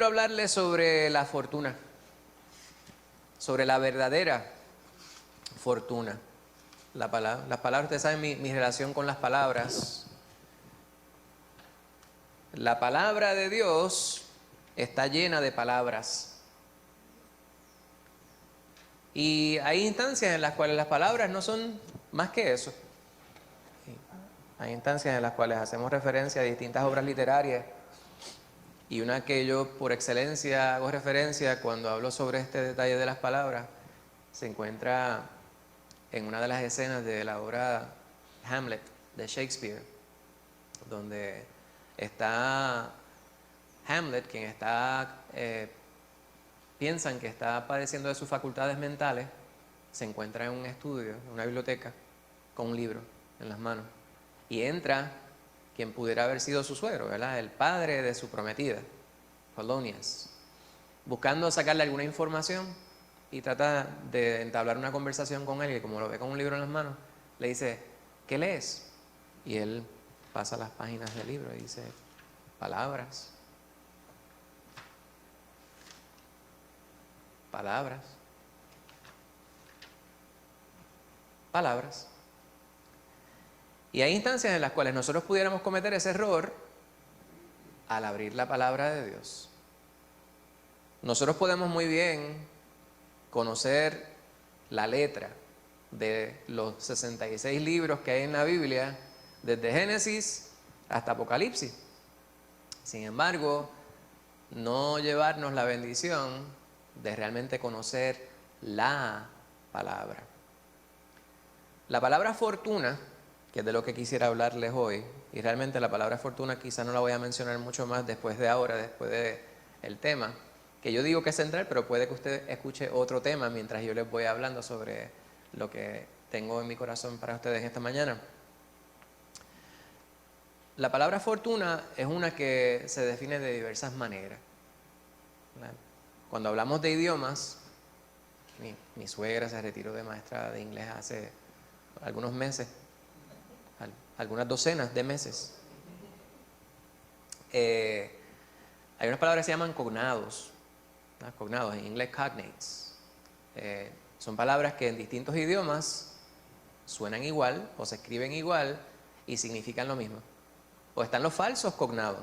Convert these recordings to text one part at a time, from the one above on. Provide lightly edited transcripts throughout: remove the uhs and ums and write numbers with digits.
hablarles sobre la fortuna, sobre la verdadera fortuna. Las palabras, ustedes saben mi relación con las palabras. La palabra de Dios está llena de palabras. Y hay instancias en las cuales las palabras no son más que eso. Hay instancias en las cuales hacemos referencia a distintas obras literarias. Y una que yo por excelencia hago referencia cuando hablo sobre este detalle de las palabras, se encuentra en una de las escenas de la obra Hamlet de Shakespeare, donde está Hamlet, quien piensan que está padeciendo de sus facultades mentales, se encuentra en un estudio, en una biblioteca, con un libro en las manos. Y entra quien pudiera haber sido su suegro, ¿verdad? El padre de su prometida, Polonius, buscando sacarle alguna información, y trata de entablar una conversación con él, y como lo ve con un libro en las manos, le dice, ¿qué lees? Y él pasa las páginas del libro y dice, palabras. Palabras. Palabras. Y hay instancias en las cuales nosotros pudiéramos cometer ese error al abrir la palabra de Dios. Nosotros podemos muy bien conocer la letra de los 66 libros que hay en la Biblia, desde Génesis hasta Apocalipsis. Sin embargo, no llevarnos la bendición de realmente conocer la palabra. La palabra fortuna, que es de lo que quisiera hablarles hoy, y realmente la palabra fortuna quizá no la voy a mencionar mucho más después del tema, que yo digo que es central, pero puede que usted escuche otro tema mientras yo les voy hablando sobre lo que tengo en mi corazón para ustedes esta mañana. La palabra fortuna es una que se define de diversas maneras. Cuando hablamos de idiomas, mi suegra se retiró de maestra de inglés hace algunos meses, algunas docenas de meses. Hay unas palabras que se llaman cognados, ¿no? Cognados, en inglés cognates. Son palabras que en distintos idiomas suenan igual o se escriben igual y significan lo mismo. O están los falsos cognados,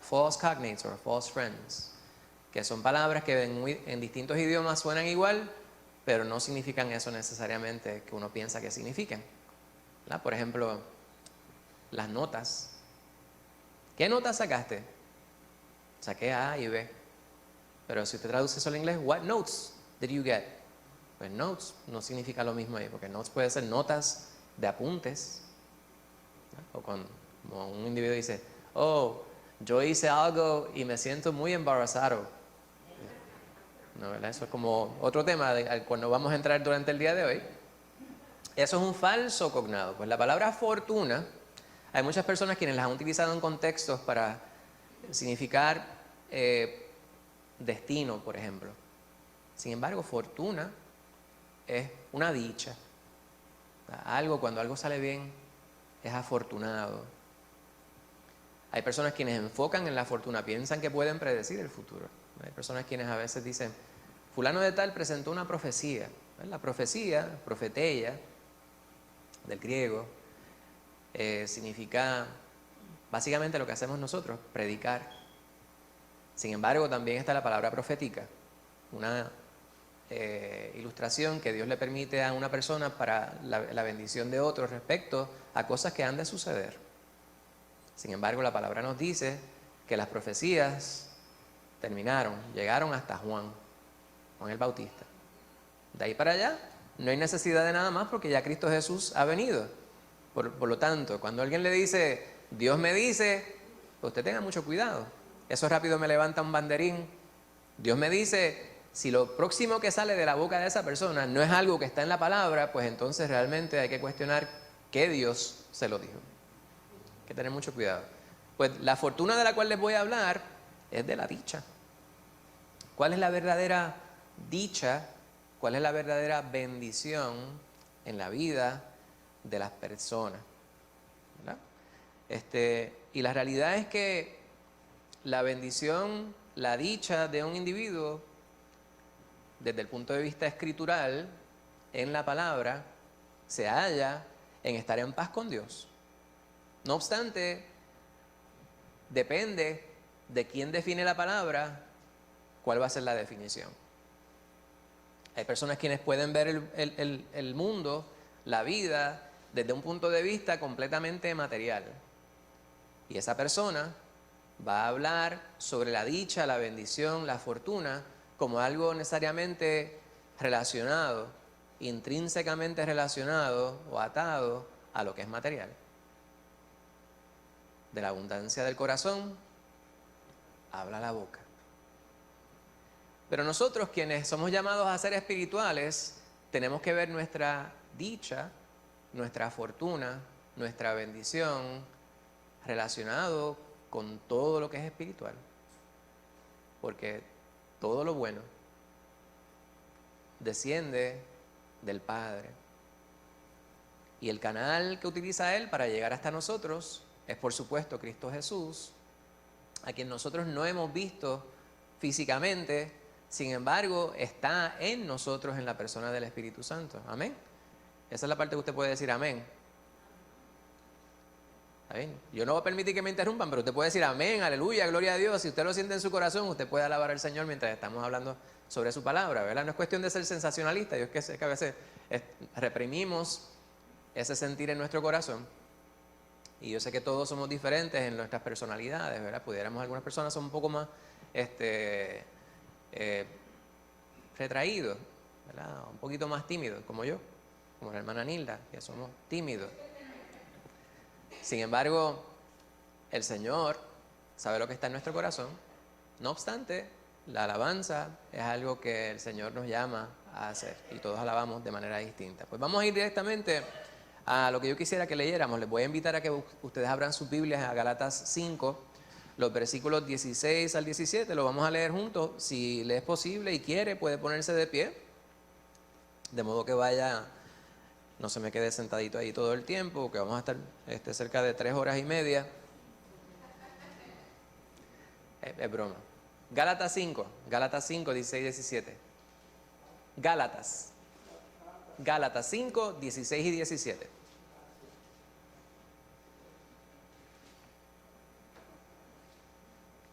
false cognates o false friends, que son palabras que en distintos idiomas suenan igual, pero no significan eso necesariamente que uno piensa que significan. ¿Verdad? Por ejemplo, las notas. ¿Qué notas sacaste? Saqué A y B. Pero si usted traduce eso al inglés, what notes did you get? Pues notes no significa lo mismo ahí, porque notes puede ser notas de apuntes. ¿No? O como un individuo dice, oh, yo hice algo y me siento muy embarazado. ¿No, verdad? Eso es como otro tema al cual no vamos a entrar durante el día de hoy. Eso es un falso cognado. Pues la palabra fortuna, hay muchas personas quienes las han utilizado en contextos para significar destino, por ejemplo. Sin embargo, fortuna es una dicha. Cuando algo sale bien, es afortunado. Hay personas quienes enfocan en la fortuna, piensan que pueden predecir el futuro. Hay personas quienes a veces dicen, fulano de tal presentó una profecía. La profecía, profeteia, del griego, significa básicamente lo que hacemos nosotros, predicar. Sin embargo, también está la palabra profética, una ilustración que Dios le permite a una persona para la bendición de otros respecto a cosas que han de suceder. Sin embargo, la palabra nos dice que las profecías llegaron hasta Juan el Bautista. De ahí para allá no hay necesidad de nada más porque ya Cristo Jesús ha venido. Por lo tanto, cuando alguien le dice, Dios me dice, pues usted tenga mucho cuidado. Eso rápido me levanta un banderín. Dios me dice, si lo próximo que sale de la boca de esa persona no es algo que está en la palabra, pues entonces realmente hay que cuestionar qué Dios se lo dijo. Hay que tener mucho cuidado. Pues la fortuna de la cual les voy a hablar es de la dicha. ¿Cuál es la verdadera dicha? ¿Cuál es la verdadera bendición en la vida de las personas? ¿Verdad? Y la realidad es que la bendición la dicha de un individuo, desde el punto de vista escritural, en la palabra, se halla en estar en paz con Dios. No obstante, depende de quién define la palabra, cuál va a ser la definición. Hay personas quienes pueden ver el mundo, la vida, desde un punto de vista completamente material. Y esa persona va a hablar sobre la dicha, la bendición, la fortuna, como algo necesariamente relacionado, intrínsecamente relacionado o atado a lo que es material. De la abundancia del corazón, habla la boca. Pero nosotros, quienes somos llamados a ser espirituales, tenemos que ver nuestra dicha, nuestra fortuna, nuestra bendición, relacionado con todo lo que es espiritual. Porque todo lo bueno desciende del Padre. Y el canal que utiliza Él para llegar hasta nosotros es, por supuesto, Cristo Jesús, a quien nosotros no hemos visto físicamente, sin embargo, está en nosotros en la persona del Espíritu Santo. Amén. Esa es la parte que usted puede decir amén. ¿Está bien? Yo no voy a permitir que me interrumpan, pero usted puede decir amén, aleluya, gloria a Dios. Si usted lo siente en su corazón, usted puede alabar al Señor mientras estamos hablando sobre su palabra, ¿verdad? No es cuestión de ser sensacionalista. Yo es que a veces reprimimos ese sentir en nuestro corazón. Y yo sé que todos somos diferentes en nuestras personalidades, ¿verdad? Algunas personas son un poco más retraídos, ¿verdad? Un poquito más tímidos, como yo, como la hermana Nilda, que somos tímidos. Sin embargo, el Señor sabe lo que está en nuestro corazón. No obstante, la alabanza es algo que el Señor nos llama a hacer y todos alabamos de manera distinta. Pues vamos a ir directamente a lo que yo quisiera que leyéramos. Les voy a invitar a que ustedes abran sus Biblias a Gálatas 5, los versículos 16 al 17. Lo vamos a leer juntos. Si le es posible y quiere, puede ponerse de pie, de modo que vaya, no se me quede sentadito ahí todo el tiempo, que vamos a estar cerca de 3 horas y media. Es broma. Gálatas 5, 16 y 17. Gálatas 5, 16 y 17.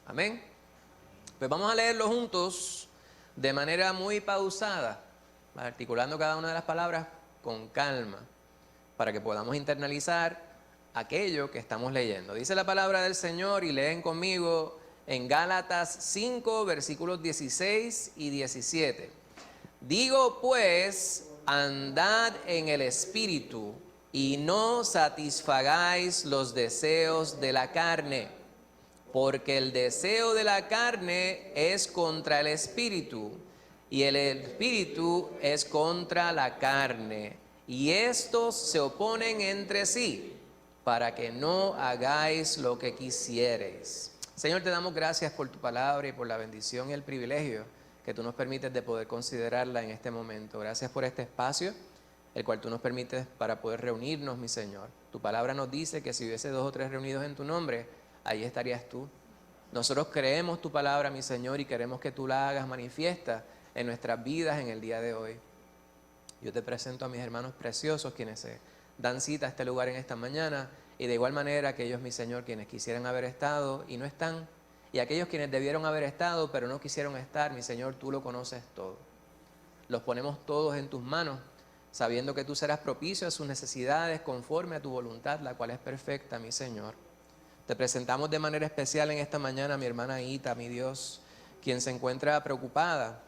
Amén. Pues vamos a leerlo juntos de manera muy pausada, articulando cada una de las palabras con calma, para que podamos internalizar aquello que estamos leyendo. Dice la palabra del Señor y leen conmigo en Gálatas 5, versículos 16 y 17. Digo pues, andad en el Espíritu y no satisfagáis los deseos de la carne, porque el deseo de la carne es contra el Espíritu y el Espíritu es contra la carne, y estos se oponen entre sí, para que no hagáis lo que quisiereis. Señor, te damos gracias por tu palabra y por la bendición y el privilegio que tú nos permites de poder considerarla en este momento. Gracias por este espacio, el cual tú nos permites para poder reunirnos, mi Señor. Tu palabra nos dice que si hubiese 2 o 3 reunidos en tu nombre, ahí estarías tú. Nosotros creemos tu palabra, mi Señor, y queremos que tú la hagas manifiesta en nuestras vidas en el día de hoy. Yo te presento a mis hermanos preciosos, quienes se dan cita a este lugar en esta mañana, y de igual manera aquellos, mi Señor, quienes quisieran haber estado y no están, y aquellos quienes debieron haber estado pero no quisieron estar, mi Señor, tú lo conoces todo. Los ponemos todos en tus manos, sabiendo que tú serás propicio a sus necesidades conforme a tu voluntad, la cual es perfecta, mi Señor. Te presentamos de manera especial en esta mañana a mi hermana Ita, mi Dios, quien se encuentra preocupada,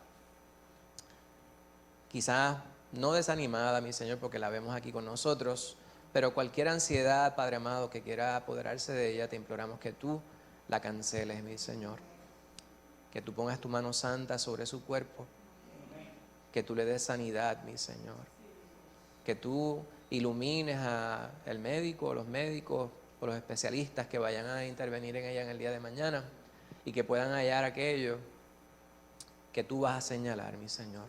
quizás no desanimada, mi Señor, porque la vemos aquí con nosotros, pero cualquier ansiedad, Padre amado, que quiera apoderarse de ella, te imploramos que tú la canceles, mi Señor. Que tú pongas tu mano santa sobre su cuerpo, que tú le des sanidad, mi Señor. Que tú ilumines al médico, los médicos, o los especialistas que vayan a intervenir en ella en el día de mañana, y que puedan hallar aquello que tú vas a señalar, mi Señor.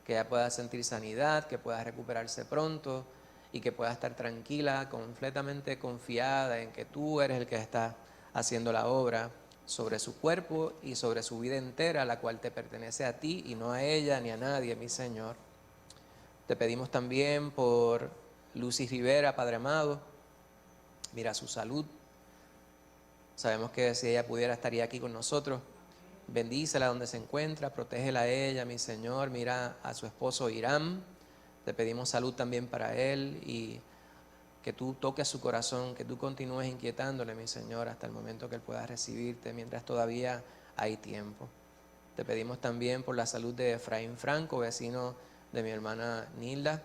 Que ella pueda sentir sanidad, que pueda recuperarse pronto y que pueda estar tranquila, completamente confiada en que tú eres el que está haciendo la obra sobre su cuerpo y sobre su vida entera, la cual te pertenece a ti y no a ella ni a nadie, mi Señor. Te pedimos también por Lucy Rivera, Padre amado, mira su salud. Sabemos que si ella pudiera estaría aquí con nosotros. Bendícela donde se encuentra, protégela a ella, mi Señor. Mira a su esposo Irán. Te pedimos salud también para él y que tú toques su corazón, que tú continúes inquietándole, mi Señor, hasta el momento que él pueda recibirte, mientras todavía hay tiempo. Te pedimos también por la salud de Efraín Franco, vecino de mi hermana Nilda.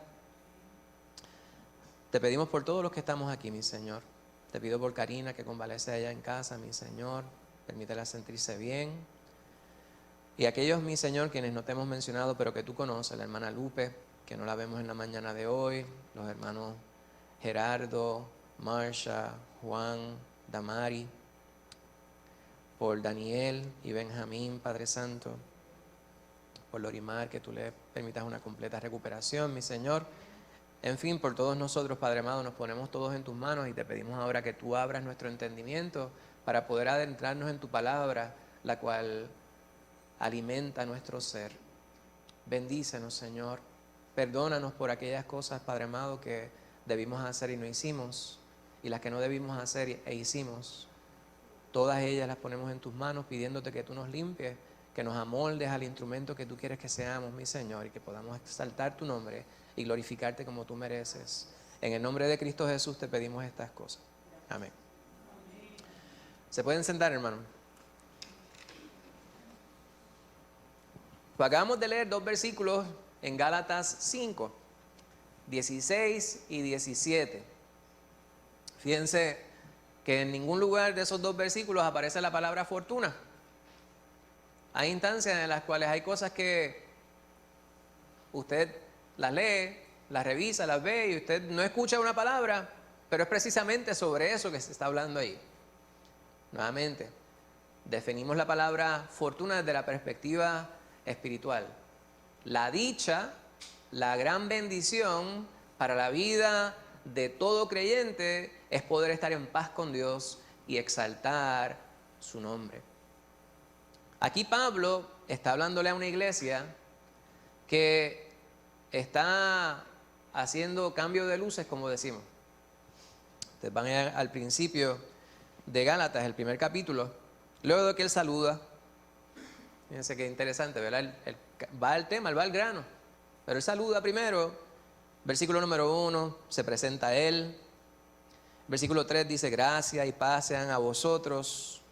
Te pedimos por todos los que estamos aquí, mi Señor. Te pido por Karina, que convalece allá en casa, mi Señor. Permítela sentirse bien. Y aquellos, mi Señor, quienes no te hemos mencionado, pero que tú conoces, la hermana Lupe, que no la vemos en la mañana de hoy, los hermanos Gerardo, Marsha, Juan, Damari, por Daniel y Benjamín, Padre Santo, por Lorimar, que tú le permitas una completa recuperación, mi Señor. En fin, por todos nosotros, Padre amado, nos ponemos todos en tus manos y te pedimos ahora que tú abras nuestro entendimiento para poder adentrarnos en tu palabra, la cual alimenta nuestro ser. Bendícenos, Señor. Perdónanos por aquellas cosas, Padre amado, que debimos hacer y no hicimos, y las que no debimos hacer e hicimos. Todas ellas las ponemos en tus manos, pidiéndote que tú nos limpies, que nos amoldes al instrumento que tú quieres que seamos, mi Señor, y que podamos exaltar tu nombre y glorificarte como tú mereces. En el nombre de Cristo Jesús te pedimos estas cosas. Amén. ¿Se pueden sentar, hermano? Pues acabamos de leer 2 versículos en Gálatas 5, 16 y 17. Fíjense que en ningún lugar de esos 2 versículos aparece la palabra fortuna. Hay instancias en las cuales hay cosas que usted las lee, las revisa, las ve y usted no escucha una palabra, pero es precisamente sobre eso que se está hablando ahí. Nuevamente, definimos la palabra fortuna desde la perspectiva espiritual. La dicha, la gran bendición para la vida de todo creyente es poder estar en paz con Dios y exaltar su nombre. Aquí Pablo está hablándole a una iglesia que está haciendo cambio de luces, como decimos. Ustedes van a ir al principio de Gálatas, el primer capítulo, luego de que él saluda. Fíjense qué interesante, ¿verdad? Va al tema, él va al grano, pero él saluda primero. Versículo número 1, se presenta a él. Versículo 3 dice, gracia y paz sean a vosotros.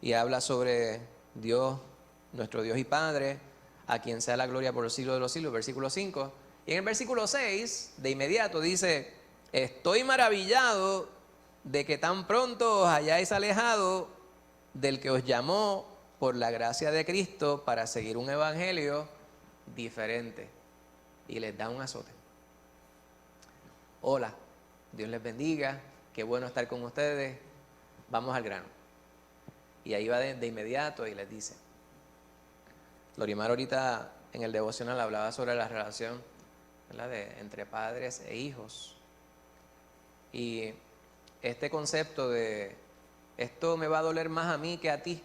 Y habla sobre Dios, nuestro Dios y Padre, a quien sea la gloria por los siglos de los siglos. Versículo 5. Y en el versículo 6, de inmediato dice, estoy maravillado de que tan pronto os hayáis alejado del que os llamó por la gracia de Cristo para seguir un evangelio diferente. Y les da un azote. Hola, Dios les bendiga, qué bueno estar con ustedes, vamos al grano. Y ahí va de inmediato y les dice. Lorimar ahorita en el devocional hablaba sobre la relación, ¿verdad?, entre padres e hijos. Y este concepto de esto me va a doler más a mí que a ti,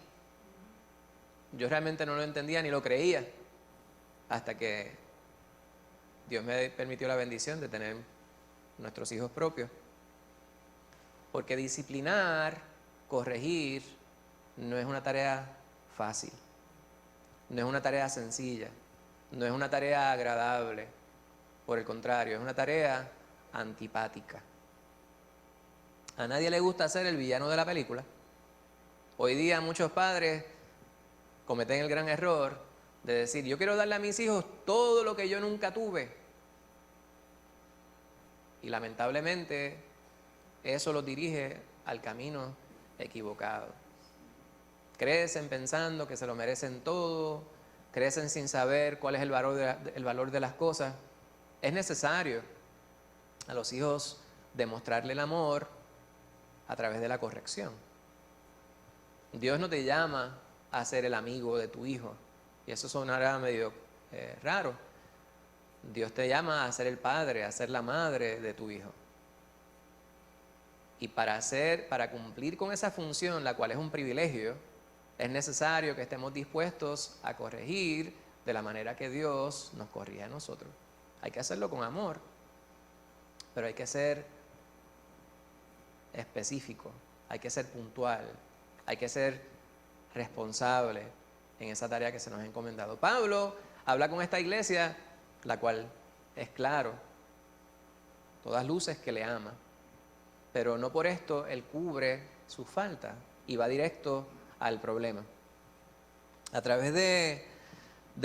yo realmente no lo entendía ni lo creía hasta que Dios me permitió la bendición de tener nuestros hijos propios. Porque disciplinar, corregir, no es una tarea fácil, no es una tarea sencilla, no es una tarea agradable. Por el contrario, es una tarea antipática. A nadie le gusta ser el villano de la película. Hoy día muchos padres cometen el gran error de decir, yo quiero darle a mis hijos todo lo que yo nunca tuve. Y lamentablemente eso los dirige al camino equivocado. Crecen pensando que se lo merecen todo, crecen sin saber cuál es el valor de las cosas. Es necesario a los hijos demostrarle el amor a través de la corrección. Dios no te llama a ser el amigo de tu hijo, y eso sonará medio raro. Dios te llama a ser el padre, a ser la madre de tu hijo. Y para cumplir con esa función, la cual es un privilegio, es necesario que estemos dispuestos a corregir de la manera que Dios nos corrige a nosotros. Hay que hacerlo con amor, pero hay que ser específico, hay que ser puntual, hay que ser responsable en esa tarea que se nos ha encomendado. Pablo habla con esta iglesia, la cual es claro, todas luces que le ama, pero no por esto él cubre su falta y va directo al problema. A través de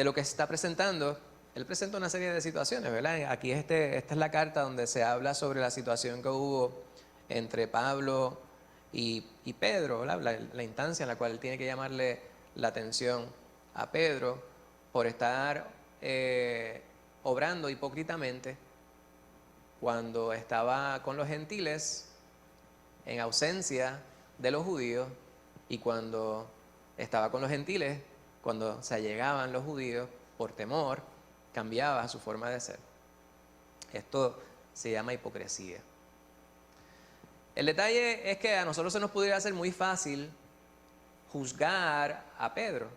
lo que se está presentando, él presenta una serie de situaciones, ¿verdad? Aquí esta es la carta donde se habla sobre la situación que hubo entre Pablo y Pedro, ¿verdad? La instancia en la cual él tiene que llamarle la atención a Pedro por estar obrando hipócritamente cuando estaba con los gentiles en ausencia de los judíos, y cuando estaba con los gentiles, cuando se allegaban los judíos, por temor, cambiaba su forma de ser. Esto se llama hipocresía. El detalle es que a nosotros se nos pudiera hacer muy fácil juzgar a Pedro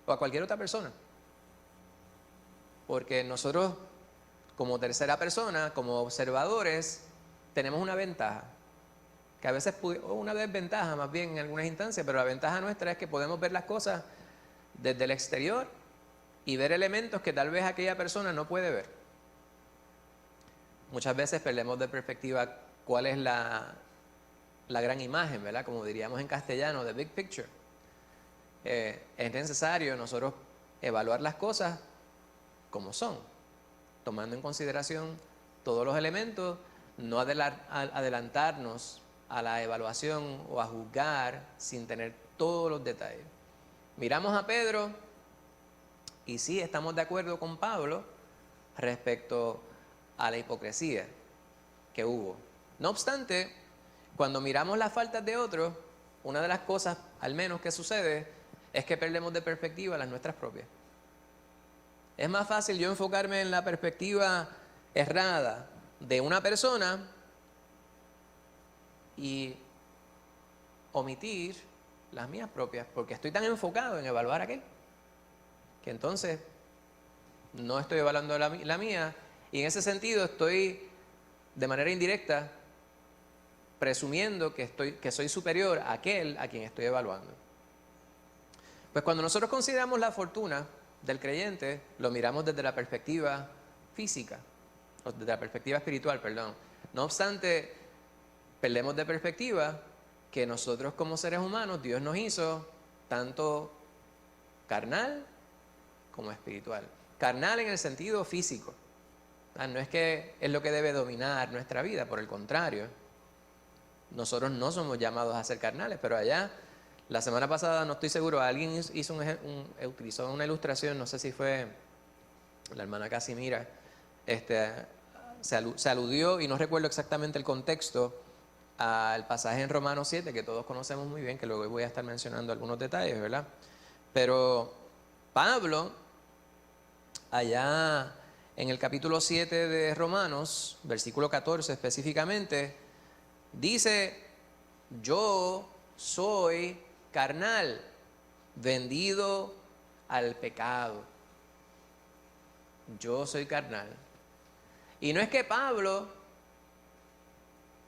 o a cualquier otra persona, porque nosotros, como tercera persona, como observadores, tenemos una ventaja, que a veces, o una desventaja más bien en algunas instancias, pero la ventaja nuestra es que podemos ver las cosas desde el exterior y ver elementos que tal vez aquella persona no puede ver. Muchas veces perdemos de perspectiva cuál es la gran imagen, ¿verdad? Como diríamos en castellano, the big picture. Es necesario nosotros evaluar las cosas como son, tomando en consideración todos los elementos, no adelantarnos a la evaluación o a juzgar sin tener todos los detalles. Miramos a Pedro y sí estamos de acuerdo con Pablo respecto a la hipocresía que hubo. No obstante, cuando miramos las faltas de otros, una de las cosas, al menos, que sucede es que perdemos de perspectiva las nuestras propias. Es más fácil yo enfocarme en la perspectiva errada de una persona y omitir las mías propias, porque estoy tan enfocado en evaluar a aquel, que entonces no estoy evaluando la mía, y en ese sentido estoy de manera indirecta presumiendo que soy superior a aquel a quien estoy evaluando. Pues cuando nosotros consideramos la fortuna del creyente, lo miramos desde la perspectiva física, o desde la perspectiva espiritual, perdón. No obstante, perdemos de perspectiva que nosotros como seres humanos, Dios nos hizo tanto carnal como espiritual. Carnal en el sentido físico. No es que es lo que debe dominar nuestra vida, por el contrario. Nosotros no somos llamados a ser carnales, pero allá, la semana pasada, no estoy seguro, alguien utilizó una ilustración, no sé si fue la hermana Casimira, se aludió, y no recuerdo exactamente el contexto, al pasaje en Romanos 7, que todos conocemos muy bien, que luego voy a estar mencionando algunos detalles, ¿verdad? Pero Pablo, allá en el capítulo 7 de Romanos, versículo 14 específicamente, dice: yo soy carnal, vendido al pecado. Yo soy carnal. Y no es que Pablo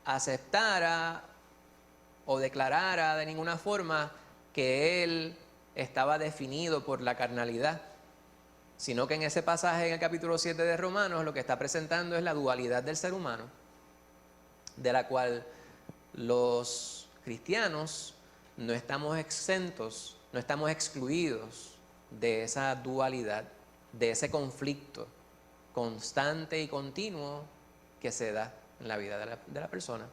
aceptara o declarara de ninguna forma que él estaba definido por la carnalidad, sino que en ese pasaje, en el capítulo 7 de Romanos, lo que está presentando es la dualidad del ser humano, de la cual los cristianos no estamos exentos, no estamos excluidos de esa dualidad, de ese conflicto constante y continuo que se da en la vida de la persona.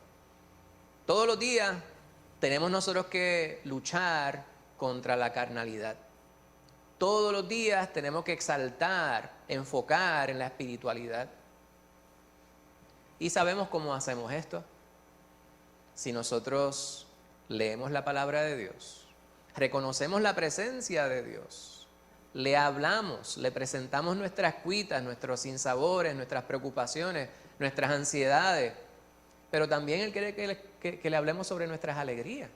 Todos los días tenemos nosotros que luchar contra la carnalidad. Todos los días tenemos que exaltar, enfocar en la espiritualidad. ¿Y sabemos cómo hacemos esto? Si nosotros leemos la palabra de Dios, reconocemos la presencia de Dios, le hablamos, le presentamos nuestras cuitas, nuestros sinsabores, nuestras preocupaciones, nuestras ansiedades, pero también Él quiere que le hablemos sobre nuestras alegrías.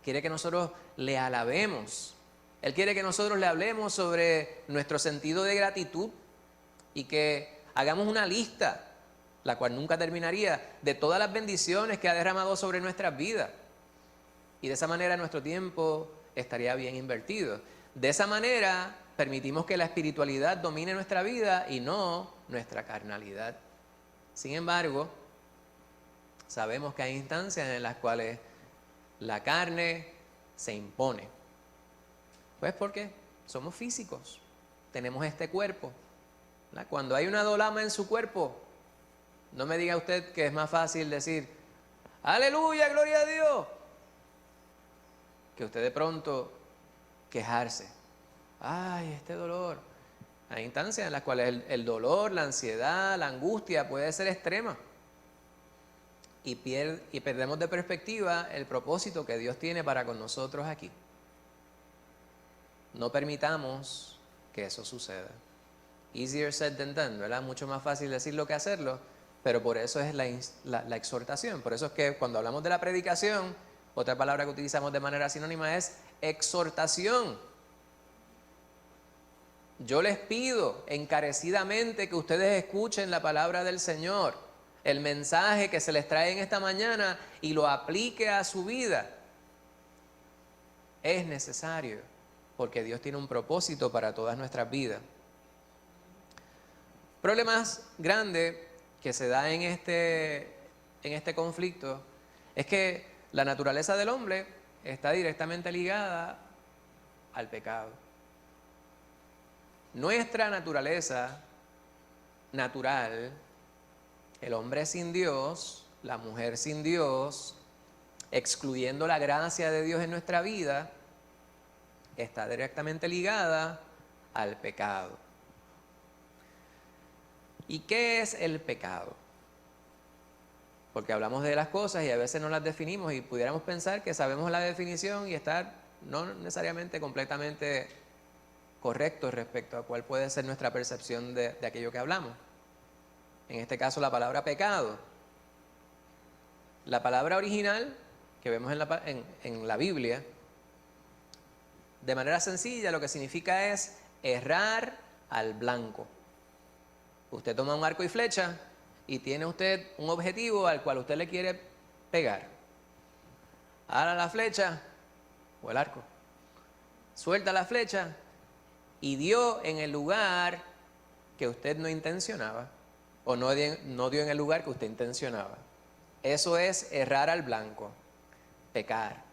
Quiere que nosotros le alabemos. Él quiere que nosotros le hablemos sobre nuestro sentido de gratitud y que hagamos una lista, la cual nunca terminaría, de todas las bendiciones que ha derramado sobre nuestras vidas. Y de esa manera nuestro tiempo estaría bien invertido. De esa manera permitimos que la espiritualidad domine nuestra vida y no nuestra carnalidad. Sin embargo, sabemos que hay instancias en las cuales la carne se impone. Pues porque somos físicos, tenemos este cuerpo. ¿Verdad? Cuando hay una dolama en su cuerpo, no me diga usted que es más fácil decir, aleluya, gloria a Dios, que usted de pronto quejarse. Ay, este dolor. Hay instancias en las cuales el dolor, la ansiedad, la angustia puede ser extrema. Y perdemos de perspectiva el propósito que Dios tiene para con nosotros aquí. No permitamos que eso suceda. Easier said than done, ¿verdad? Mucho más fácil decirlo que hacerlo, pero por eso es la exhortación. Por eso es que cuando hablamos de la predicación, otra palabra que utilizamos de manera sinónima es exhortación. Yo les pido encarecidamente que ustedes escuchen la palabra del Señor, el mensaje que se les trae en esta mañana y lo aplique a su vida. Es necesario, porque Dios tiene un propósito para todas nuestras vidas. El problema más grande que se da en este conflicto es que la naturaleza del hombre está directamente ligada al pecado. Nuestra naturaleza natural, el hombre sin Dios, la mujer sin Dios, excluyendo la gracia de Dios en nuestra vida, está directamente ligada al pecado. ¿Y qué es el pecado? Porque hablamos de las cosas y a veces no las definimos y pudiéramos pensar que sabemos la definición y estar no necesariamente completamente correctos respecto a cuál puede ser nuestra percepción de aquello que hablamos. En este caso, la palabra pecado. La palabra original que vemos en la Biblia, de manera sencilla, lo que significa es errar al blanco. Usted toma un arco y flecha y tiene usted un objetivo al cual usted le quiere pegar. Ala la flecha o el arco. Suelta la flecha y dio en el lugar que usted no intencionaba o no dio en el lugar que usted intencionaba. Eso es errar al blanco, pecar.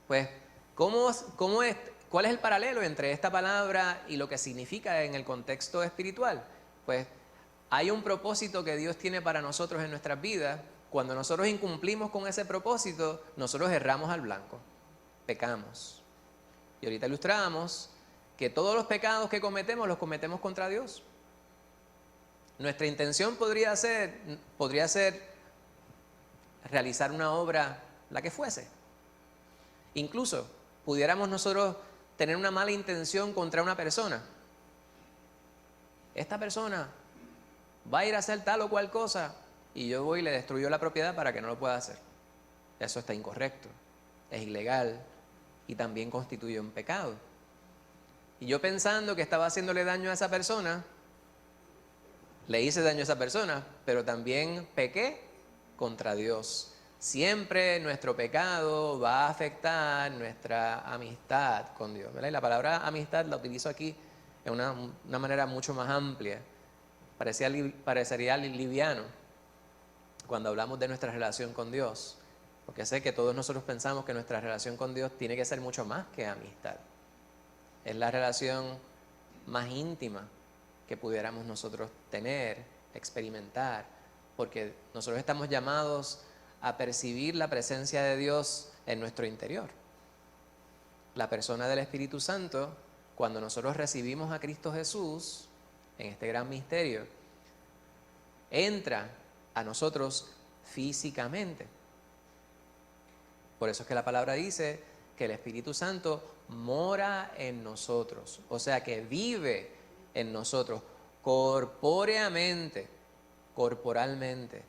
Pues, ¿cuál es el paralelo entre esta palabra y lo que significa en el contexto espiritual? Pues hay un propósito que Dios tiene para nosotros en nuestras vidas. Cuando nosotros incumplimos con ese propósito, nosotros erramos al blanco, pecamos. Y ahorita ilustramos que todos los pecados que cometemos los cometemos contra Dios. Nuestra intención podría ser realizar una obra, la que fuese. Incluso pudiéramos nosotros tener una mala intención contra una persona. Esta persona va a ir a hacer tal o cual cosa y yo voy y le destruyo la propiedad para que no lo pueda hacer. Eso está incorrecto, es ilegal y también constituye un pecado. Y yo pensando que estaba haciéndole daño a esa persona, le hice daño a esa persona, pero también pequé contra Dios. Siempre nuestro pecado va a afectar nuestra amistad con Dios, ¿verdad? Y la palabra amistad la utilizo aquí de una manera mucho más amplia. Parecería liviano cuando hablamos de nuestra relación con Dios, porque sé que todos nosotros pensamos que nuestra relación con Dios tiene que ser mucho más que amistad. Es la relación más íntima que pudiéramos nosotros tener, experimentar, porque nosotros estamos llamados a percibir la presencia de Dios en nuestro interior. La persona del Espíritu Santo, cuando nosotros recibimos a Cristo Jesús en este gran misterio, entra a nosotros físicamente. Por eso es que la palabra dice que el Espíritu Santo mora en nosotros, o sea que vive en nosotros corpóreamente, corporalmente.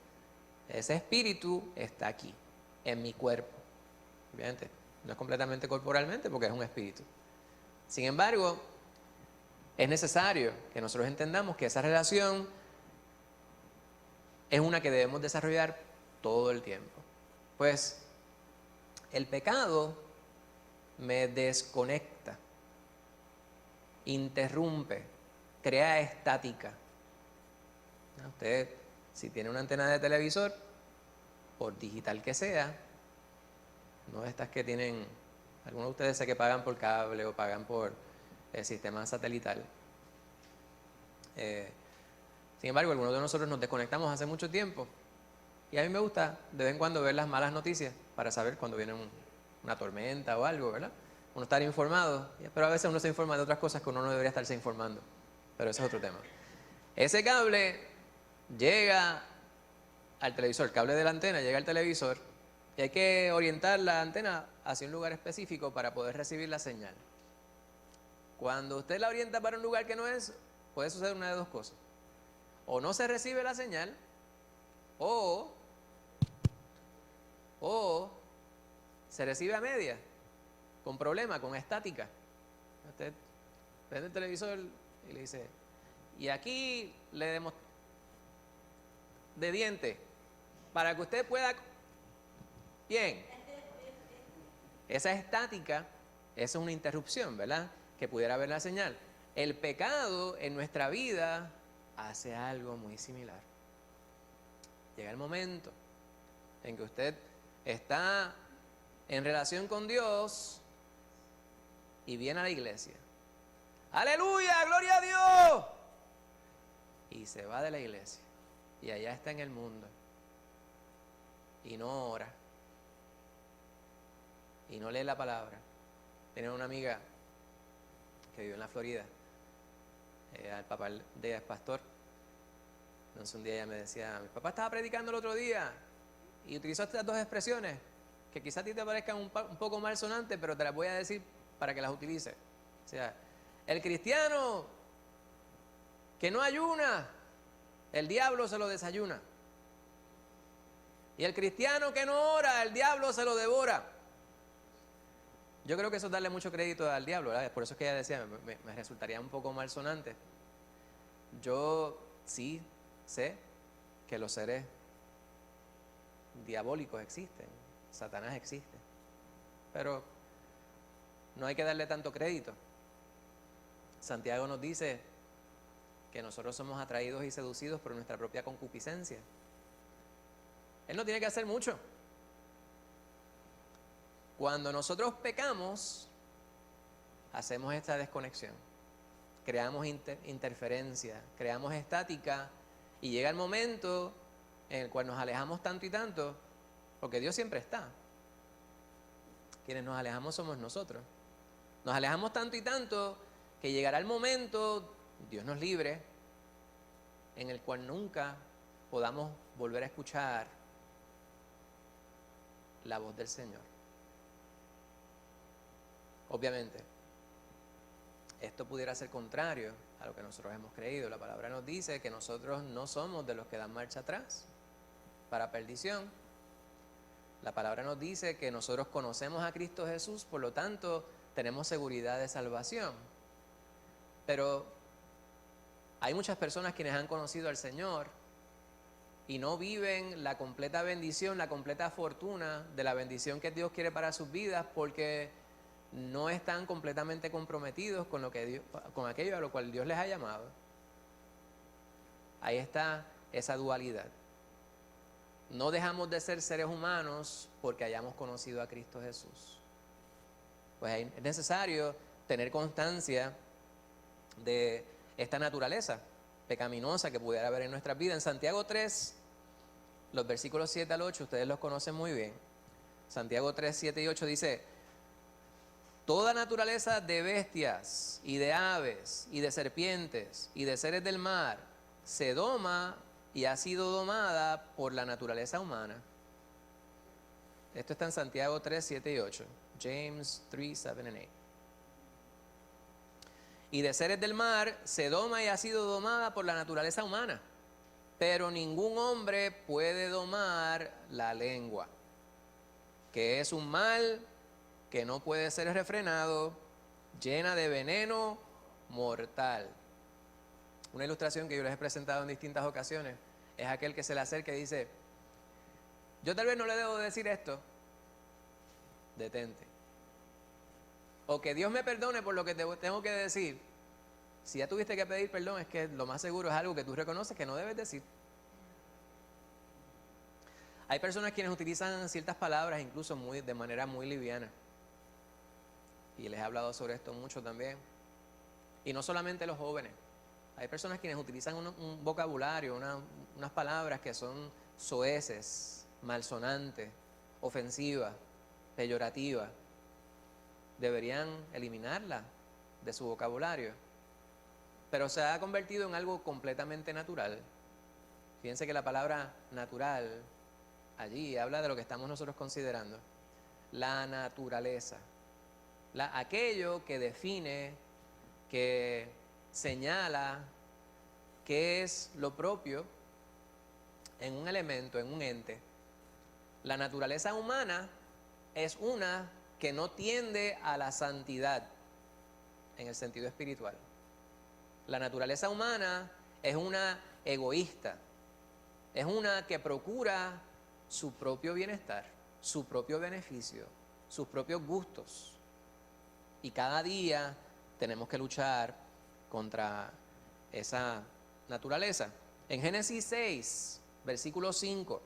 Ese espíritu está aquí, en mi cuerpo. Obviamente, no es completamente corporalmente porque es un espíritu. Sin embargo, es necesario que nosotros entendamos que esa relación es una que debemos desarrollar todo el tiempo. Pues el pecado me desconecta, interrumpe, crea estática. Usted, si tiene una antena de televisor, por digital que sea, no estas que tienen, algunos de ustedes sé que pagan por cable o pagan por el sistema satelital. Sin embargo, algunos de nosotros nos desconectamos hace mucho tiempo y a mí me gusta de vez en cuando ver las malas noticias para saber cuando viene una tormenta o algo, ¿verdad? Uno estar informado, pero a veces uno se informa de otras cosas que uno no debería estarse informando, pero ese es otro tema. Ese cable llega al televisor, el cable de la antena llega al televisor y hay que orientar la antena hacia un lugar específico para poder recibir la señal. Cuando usted la orienta para un lugar que no es, puede suceder una de dos cosas. O no se recibe la señal, o se recibe a media, con problema, con estática. Usted prende el televisor y le dice, y aquí le demos de diente, para que usted pueda... Bien, esa estática, esa es una interrupción, ¿verdad? Que pudiera haber la señal. El pecado en nuestra vida hace algo muy similar. Llega el momento en que usted está en relación con Dios y viene a la iglesia. ¡Aleluya! ¡Gloria a Dios! Y se va de la iglesia. Y allá está en el mundo. Y no ora. Y no lee la palabra. Tenía una amiga que vivió en la Florida. El papá de ella es pastor. Entonces un día ella me decía, mi papá estaba predicando el otro día y utilizó estas dos expresiones que quizás a ti te parezcan un poco malsonantes, pero te las voy a decir para que las utilices. O sea, el cristiano que no ayuna, el diablo se lo desayuna. Y el cristiano que no ora, el diablo se lo devora. Yo creo que eso es darle mucho crédito al diablo, ¿verdad? Por eso es que ella decía, me resultaría un poco malsonante. Yo sí sé que los seres diabólicos existen, Satanás existe, pero no hay que darle tanto crédito. Santiago nos dice que nosotros somos atraídos y seducidos por nuestra propia concupiscencia. Él no tiene que hacer mucho. Cuando nosotros pecamos, hacemos esta desconexión, creamos interferencia, creamos estática y llega el momento en el cual nos alejamos tanto y tanto, porque Dios siempre está. Quienes nos alejamos somos nosotros. Nos alejamos tanto y tanto que llegará el momento, Dios nos libre, en el cual nunca podamos volver a escuchar la voz del Señor. Obviamente, esto pudiera ser contrario a lo que nosotros hemos creído. La palabra nos dice que nosotros no somos de los que dan marcha atrás para perdición. La palabra nos dice que nosotros conocemos a Cristo Jesús, por lo tanto, tenemos seguridad de salvación. Pero hay muchas personas quienes han conocido al Señor y no viven la completa bendición, la completa fortuna de la bendición que Dios quiere para sus vidas porque no están completamente comprometidos con con aquello a lo cual Dios les ha llamado. Ahí está esa dualidad. No dejamos de ser seres humanos porque hayamos conocido a Cristo Jesús. Pues es necesario tener constancia de esta naturaleza pecaminosa que pudiera haber en nuestras vidas. En Santiago 3, los versículos 7 al 8, ustedes los conocen muy bien. Santiago 3, 7 y 8 dice: toda naturaleza de bestias y de aves y de serpientes y de seres del mar se doma y ha sido domada por la naturaleza humana. Esto está en Santiago 3, 7 y 8. James 3, 7 and 8. Y de seres del mar se doma y ha sido domada por la naturaleza humana. pero ningún hombre puede domar la lengua, que es un mal que no puede ser refrenado, llena de veneno mortal. Una ilustración que yo les he presentado en distintas ocasiones es aquel que se le acerca y dice: yo tal vez no le debo decir esto, detente. O que Dios me perdone por lo que te tengo que decir. Si ya tuviste que pedir perdón, es que lo más seguro es algo que tú reconoces que no debes decir. Hay personas quienes utilizan ciertas palabras incluso de manera muy liviana. Y les he hablado sobre esto mucho también. Y no solamente los jóvenes. Hay personas quienes utilizan un vocabulario, unas palabras que son soeces, malsonantes, ofensivas, peyorativas. Deberían eliminarlas de su vocabulario. Pero se ha convertido en algo completamente natural. Fíjense que la palabra natural allí habla de lo que estamos nosotros considerando. La naturaleza. Aquello que define, que señala qué es lo propio en un elemento, en un ente. La naturaleza humana es una que no tiende a la santidad en el sentido espiritual. La naturaleza humana es una egoísta, es una que procura su propio bienestar, su propio beneficio, sus propios gustos. Y cada día tenemos que luchar contra esa naturaleza. En Génesis 6, versículo 5,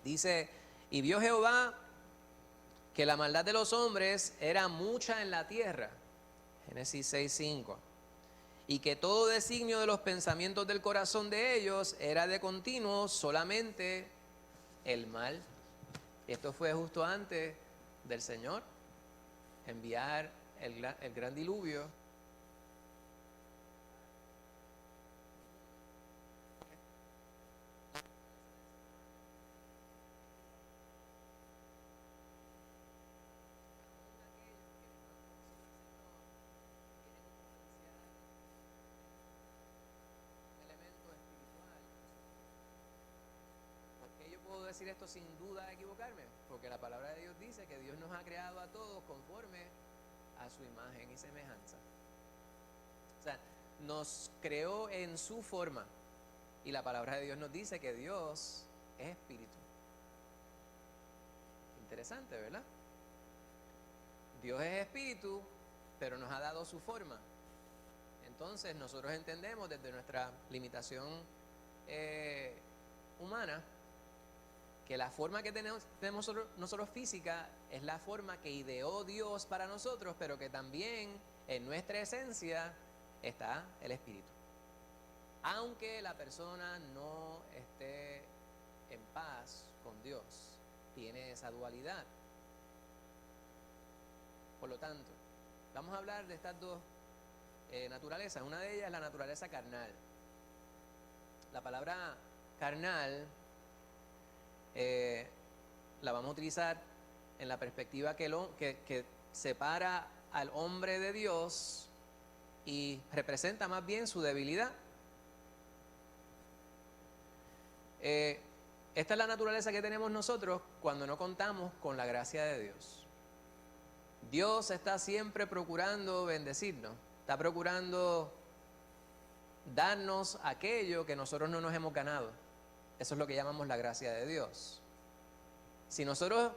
dice: y vio Jehová que la maldad de los hombres era mucha en la tierra. Génesis 6, 5. Y que todo designio de los pensamientos del corazón de ellos era de continuo solamente el mal. Y esto fue justo antes del Señor enviar el gran diluvio. Yo puedo decir esto sin duda de equivocarme, porque la palabra de Dios dice que Dios nos ha creado a todos conforme a su imagen y semejanza. O sea, nos creó en su forma, y la palabra de Dios nos dice que Dios es espíritu. Interesante, ¿verdad? Dios es espíritu, pero nos ha dado su forma. Entonces nosotros entendemos desde nuestra limitación humana que la forma que tenemos nosotros física es la forma que ideó Dios para nosotros, pero que también en nuestra esencia está el espíritu. Aunque la persona no esté en paz con Dios, tiene esa dualidad. Por lo tanto, vamos a hablar de estas dos naturalezas. Una de ellas es la naturaleza carnal. La palabra carnal la vamos a utilizar en la perspectiva que separa al hombre de Dios y representa más bien su debilidad. Esta es la naturaleza que tenemos nosotros cuando no contamos con la gracia de Dios. Dios está siempre procurando bendecirnos, está procurando darnos aquello que nosotros no nos hemos ganado. Eso es lo que llamamos la gracia de Dios. Si nosotros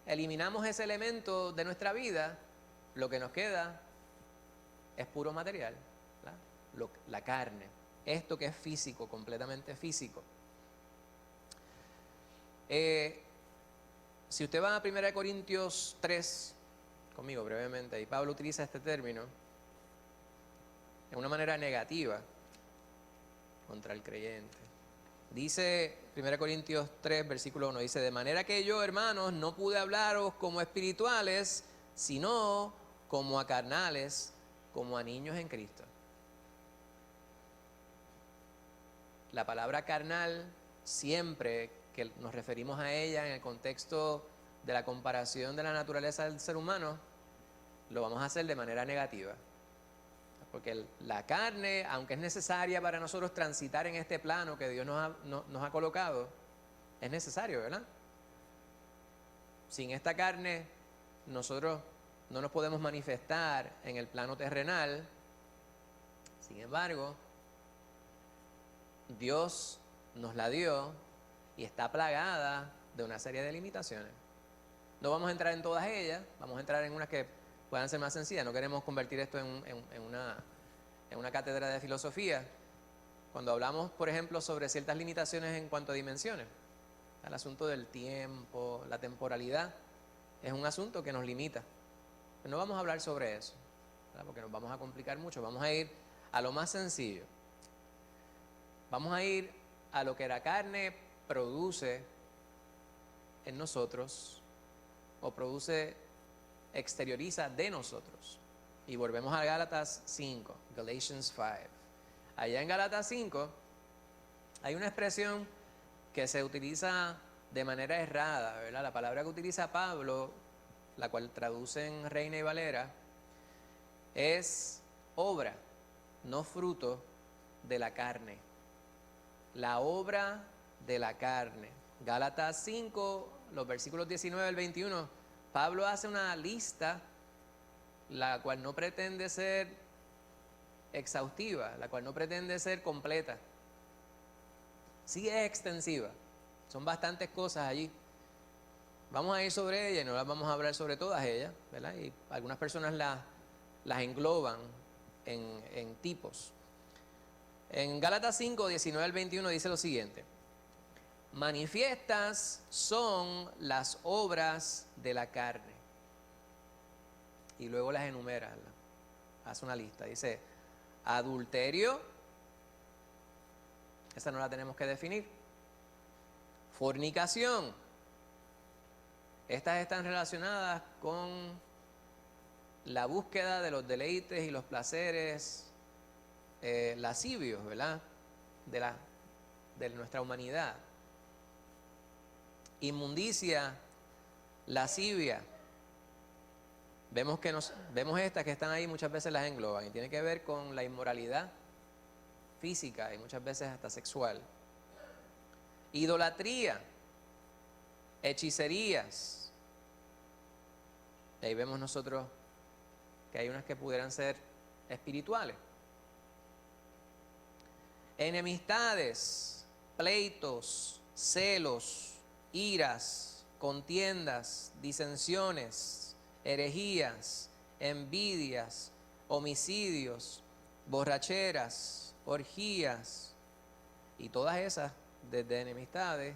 eliminamos ese elemento de nuestra vida, lo que nos queda es puro material, la carne, esto que es físico, completamente físico. Si usted va a 1 Corintios 3, conmigo brevemente, y Pablo utiliza este término de una manera negativa contra el creyente. Dice 1 Corintios 3, versículo 1, dice: de manera que yo, hermanos, no pude hablaros como espirituales, sino como a carnales, como a niños en Cristo. La palabra carnal, siempre que nos referimos a ella en el contexto de la comparación de la naturaleza del ser humano, lo vamos a hacer de manera negativa. Porque la carne, aunque es necesaria para nosotros transitar en este plano que Dios nos ha colocado, es necesario, ¿verdad? Sin esta carne, nosotros no nos podemos manifestar en el plano terrenal. Sin embargo, Dios nos la dio y está plagada de una serie de limitaciones. No vamos a entrar en todas ellas, vamos a entrar en unas que puedan ser más sencillas. No queremos convertir esto en una cátedra de filosofía. Cuando hablamos, por ejemplo, sobre ciertas limitaciones en cuanto a dimensiones, el asunto del tiempo, la temporalidad, es un asunto que nos limita. Pero no vamos a hablar sobre eso, ¿verdad? Porque nos vamos a complicar mucho. Vamos a ir a lo más sencillo. Vamos a ir a lo que la carne produce en nosotros, o produce, exterioriza de nosotros. Y volvemos a Gálatas 5, Galatians 5. Allá en Gálatas 5 hay una expresión que se utiliza de manera errada, ¿verdad? La palabra que utiliza Pablo, la cual traduce en Reina y Valera, es obra, no fruto de la carne. La obra de la carne. Gálatas 5, los versículos 19 al 21, Pablo hace una lista, la cual no pretende ser exhaustiva, la cual no pretende ser completa. Sí es extensiva, son bastantes cosas allí. Vamos a ir sobre ellas y no las vamos a hablar sobre todas ellas, ¿verdad? Y algunas personas las engloban en tipos. En Gálatas 5, 19 al 21 dice lo siguiente: manifiestas son las obras de la carne. Y luego las enumera, hace una lista. Dice: adulterio, esa no la tenemos que definir. Fornicación, estas están relacionadas con la búsqueda de los deleites y los placeres lascivios, ¿verdad? De nuestra humanidad. Inmundicia, lascivia. Vemos estas que están ahí, muchas veces las engloban, y tiene que ver con la inmoralidad física y muchas veces hasta sexual. Idolatría, hechicerías. Y ahí vemos nosotros que hay unas que pudieran ser espirituales. Enemistades, pleitos, celos, iras, contiendas, disensiones, herejías, envidias, homicidios, borracheras, orgías, y todas esas, desde enemistades,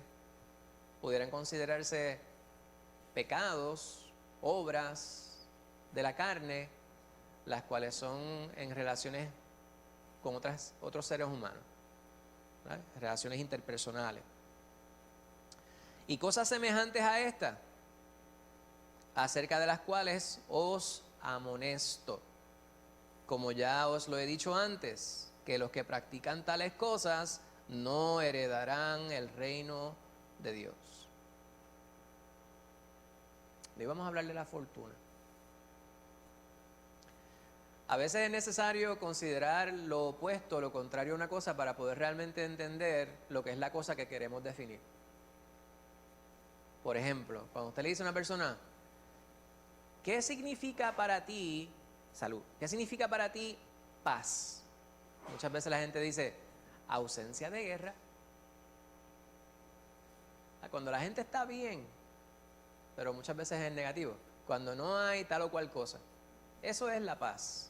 pudieran considerarse pecados, obras de la carne, las cuales son en relaciones con otros seres humanos, ¿vale? Relaciones interpersonales. Y cosas semejantes a estas, acerca de las cuales os amonesto, como ya os lo he dicho antes, que los que practican tales cosas no heredarán el reino de Dios. Hoy vamos a hablar de la fortuna. A veces es necesario considerar lo opuesto, lo contrario a una cosa, para poder realmente entender lo que es la cosa que queremos definir. Por ejemplo, cuando usted le dice a una persona: ¿qué significa para ti salud? ¿Qué significa para ti paz? Muchas veces la gente dice: ausencia de guerra. Cuando la gente está bien, pero muchas veces es negativo. Cuando no hay tal o cual cosa. Eso es la paz.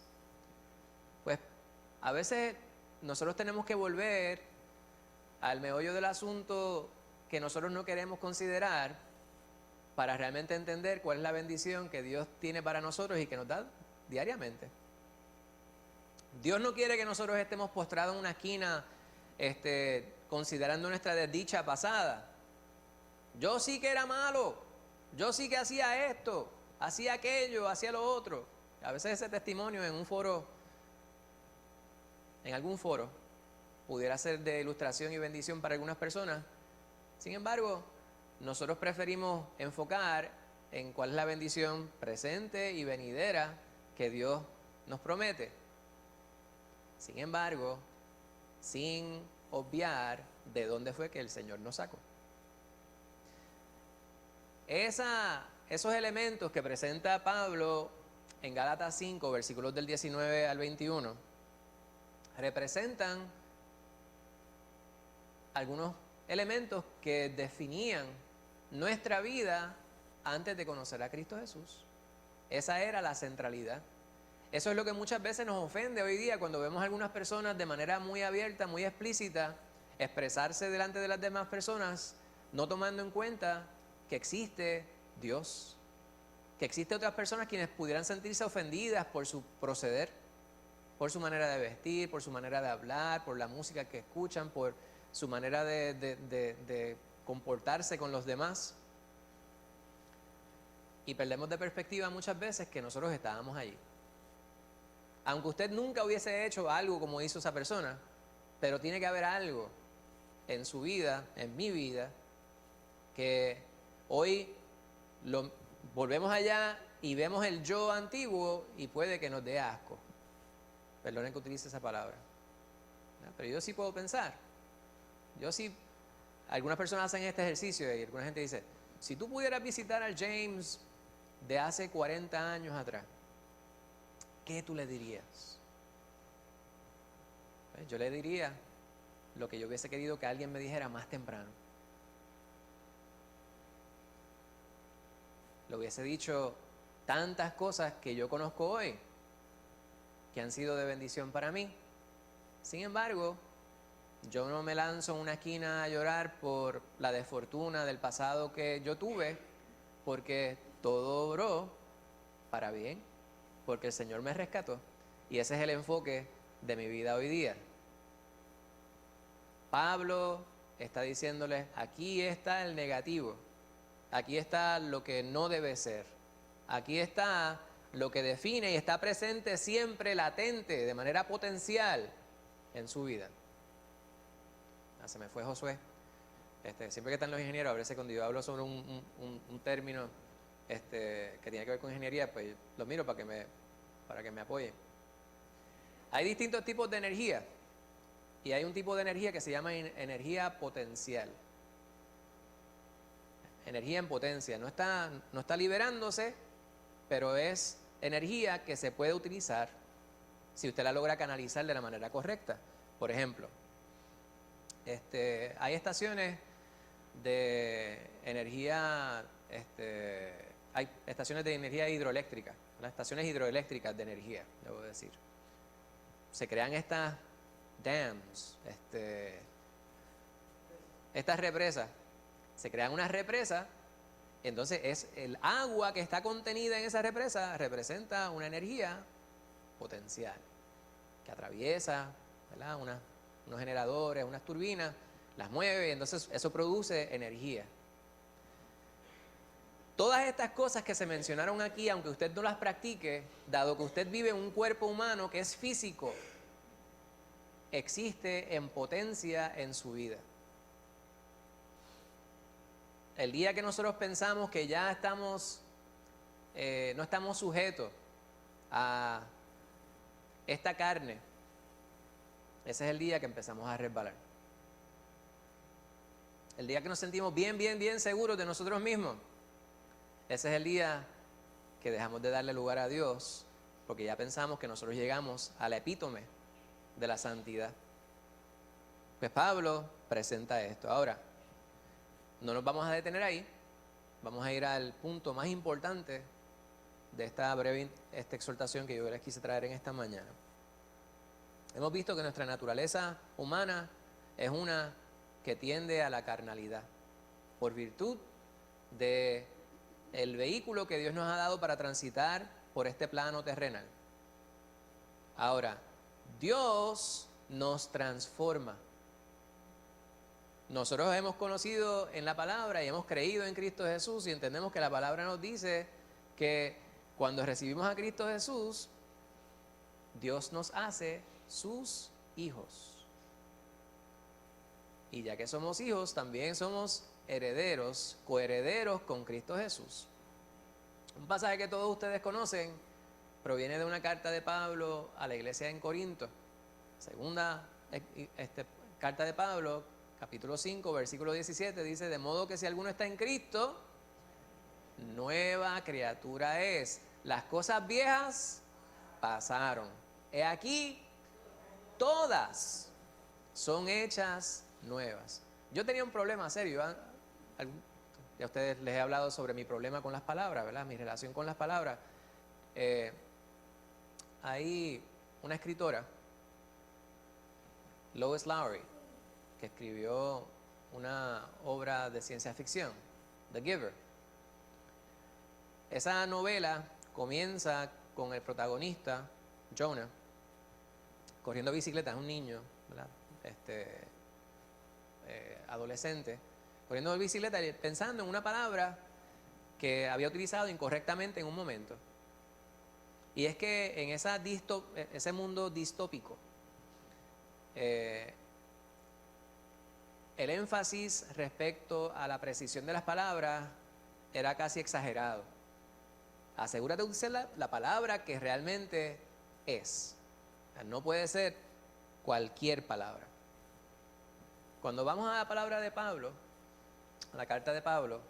Pues a veces nosotros tenemos que volver al meollo del asunto que nosotros no queremos considerar para realmente entender cuál es la bendición que Dios tiene para nosotros y que nos da diariamente. Dios no quiere que nosotros estemos postrados en una esquina considerando nuestra desdicha pasada. Yo sí que era malo, yo sí que hacía esto, hacía aquello, hacía lo otro. A veces ese testimonio en algún foro, pudiera ser de ilustración y bendición para algunas personas. Sin embargo, nosotros preferimos enfocar en cuál es la bendición presente y venidera que Dios nos promete. Sin embargo, sin obviar de dónde fue que el Señor nos sacó. Esos elementos que presenta Pablo en Gálatas 5, versículos del 19 al 21, representan algunos elementos que definían nuestra vida antes de conocer a Cristo Jesús. Esa era la centralidad. Eso es lo que muchas veces nos ofende hoy día cuando vemos a algunas personas de manera muy abierta, muy explícita, expresarse delante de las demás personas, no tomando en cuenta que existe Dios, que existe otras personas quienes pudieran sentirse ofendidas por su proceder, por su manera de vestir, por su manera de hablar, por la música que escuchan, por su manera de comportarse con los demás. Y perdemos de perspectiva muchas veces que nosotros estábamos allí. Aunque usted nunca hubiese hecho algo como hizo esa persona, pero tiene que haber algo en su vida, en mi vida, que hoy volvemos allá y vemos el yo antiguo y puede que nos dé asco. Perdonen que utilice esa palabra. Pero yo sí puedo pensar. Yo sí. Algunas personas hacen este ejercicio y alguna gente dice, si tú pudieras visitar al James de hace 40 años atrás, ¿qué tú le dirías? Yo le diría lo que yo hubiese querido que alguien me dijera más temprano. Le hubiese dicho tantas cosas que yo conozco hoy, que han sido de bendición para mí. Sin embargo, yo no me lanzo en una esquina a llorar por la desfortuna del pasado que yo tuve, porque todo obró para bien, porque el Señor me rescató. Y ese es el enfoque de mi vida hoy día. Pablo está diciéndoles, aquí está el negativo, aquí está lo que no debe ser, aquí está lo que define y está presente siempre latente, de manera potencial en su vida. Se me fue Josué. Siempre que están los ingenieros, a veces cuando yo hablo sobre un término que tiene que ver con ingeniería, pues lo miro para que me apoye. Hay distintos tipos de energía y hay un tipo de energía que se llama energía potencial. Energía en potencia, no está liberándose, pero es energía que se puede utilizar si usted la logra canalizar de la manera correcta. Por ejemplo, hay estaciones de energía, hay estaciones de energía hidroeléctrica, las estaciones hidroeléctricas de energía, debo decir. Se crean estas dams, estas represas. Se crean unas represas, entonces es el agua que está contenida en esa represa representa una energía potencial que atraviesa, ¿verdad?, unos generadores, unas turbinas, las mueve, entonces eso produce energía. Todas estas cosas que se mencionaron aquí, aunque usted no las practique, dado que usted vive en un cuerpo humano que es físico, existe en potencia en su vida. El día que nosotros pensamos que ya no estamos sujetos a esta carne, ese es el día que empezamos a resbalar. El día que nos sentimos bien seguros de nosotros mismos, ese es el día que dejamos de darle lugar a Dios, porque ya pensamos que nosotros llegamos a la epítome de la santidad. Pues Pablo presenta esto. Ahora, no nos vamos a detener ahí, vamos a ir al punto más importante de esta breve exhortación que yo les quise traer en esta mañana. Hemos visto que nuestra naturaleza humana es una que tiende a la carnalidad, por virtud de el vehículo que Dios nos ha dado para transitar por este plano terrenal. Ahora, Dios nos transforma. Nosotros hemos conocido en la palabra y hemos creído en Cristo Jesús y entendemos que la palabra nos dice que cuando recibimos a Cristo Jesús, Dios nos hace sus hijos. Y ya que somos hijos, también somos herederos, coherederos con Cristo Jesús. Un pasaje que todos ustedes conocen proviene de una carta de Pablo a la iglesia en Corinto. Segunda carta de Pablo, capítulo 5, versículo 17, dice: de modo que si alguno está en Cristo, nueva criatura es. Las cosas viejas pasaron. He aquí, todas son hechas nuevas. Yo tenía un problema serio. Ya a ustedes les he hablado sobre mi problema con las palabras, ¿verdad? Mi relación con las palabras. Hay una escritora, Lois Lowry, que escribió una obra de ciencia ficción, The Giver. Esa novela comienza con el protagonista, Jonah, corriendo bicicleta. Es un niño, ¿verdad? Adolescente, corriendo bicicleta pensando en una palabra que había utilizado incorrectamente en un momento. Y es que en ese mundo distópico, el énfasis respecto a la precisión de las palabras era casi exagerado. Asegúrate de usar la palabra que realmente es. No puede ser cualquier palabra. Cuando vamos a la palabra de Pablo, a la carta de Pablo,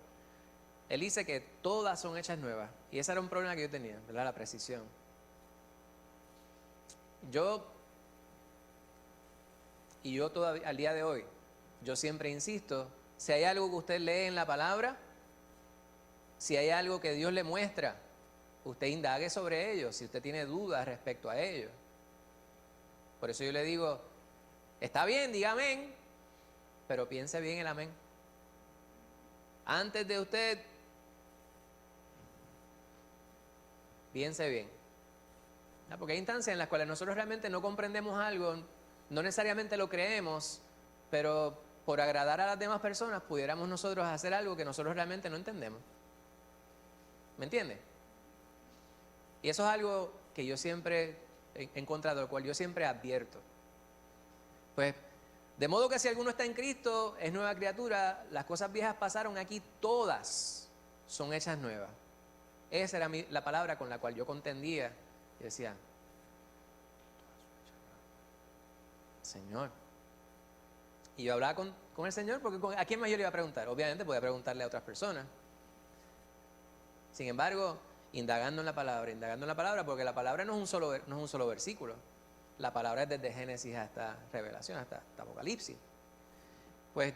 él dice que todas son hechas nuevas. Y ese era un problema que yo tenía, ¿verdad? La precisión. Yo todavía, al día de hoy, yo siempre insisto, si hay algo que usted lee en la palabra, si hay algo que Dios le muestra, usted indague sobre ello, si usted tiene dudas respecto a ello. Por eso yo le digo, está bien, diga amén, pero piense bien el amén. Antes de usted, piense bien. Porque hay instancias en las cuales nosotros realmente no comprendemos algo, no necesariamente lo creemos, pero por agradar a las demás personas pudiéramos nosotros hacer algo que nosotros realmente no entendemos. ¿Me entiende? Y eso es algo que yo siempre he encontrado, lo cual yo siempre advierto. Pues, de modo que si alguno está en Cristo, es nueva criatura, las cosas viejas pasaron, aquí todas son hechas nuevas. Esa era la palabra con la cual yo contendía. Y decía, Señor. Y yo hablaba con el Señor, porque ¿a quién más yo le iba a preguntar? Obviamente podía preguntarle a otras personas. Sin embargo, indagando en la palabra, porque la palabra no es un solo versículo. La palabra es desde Génesis hasta Revelación, hasta Apocalipsis. Pues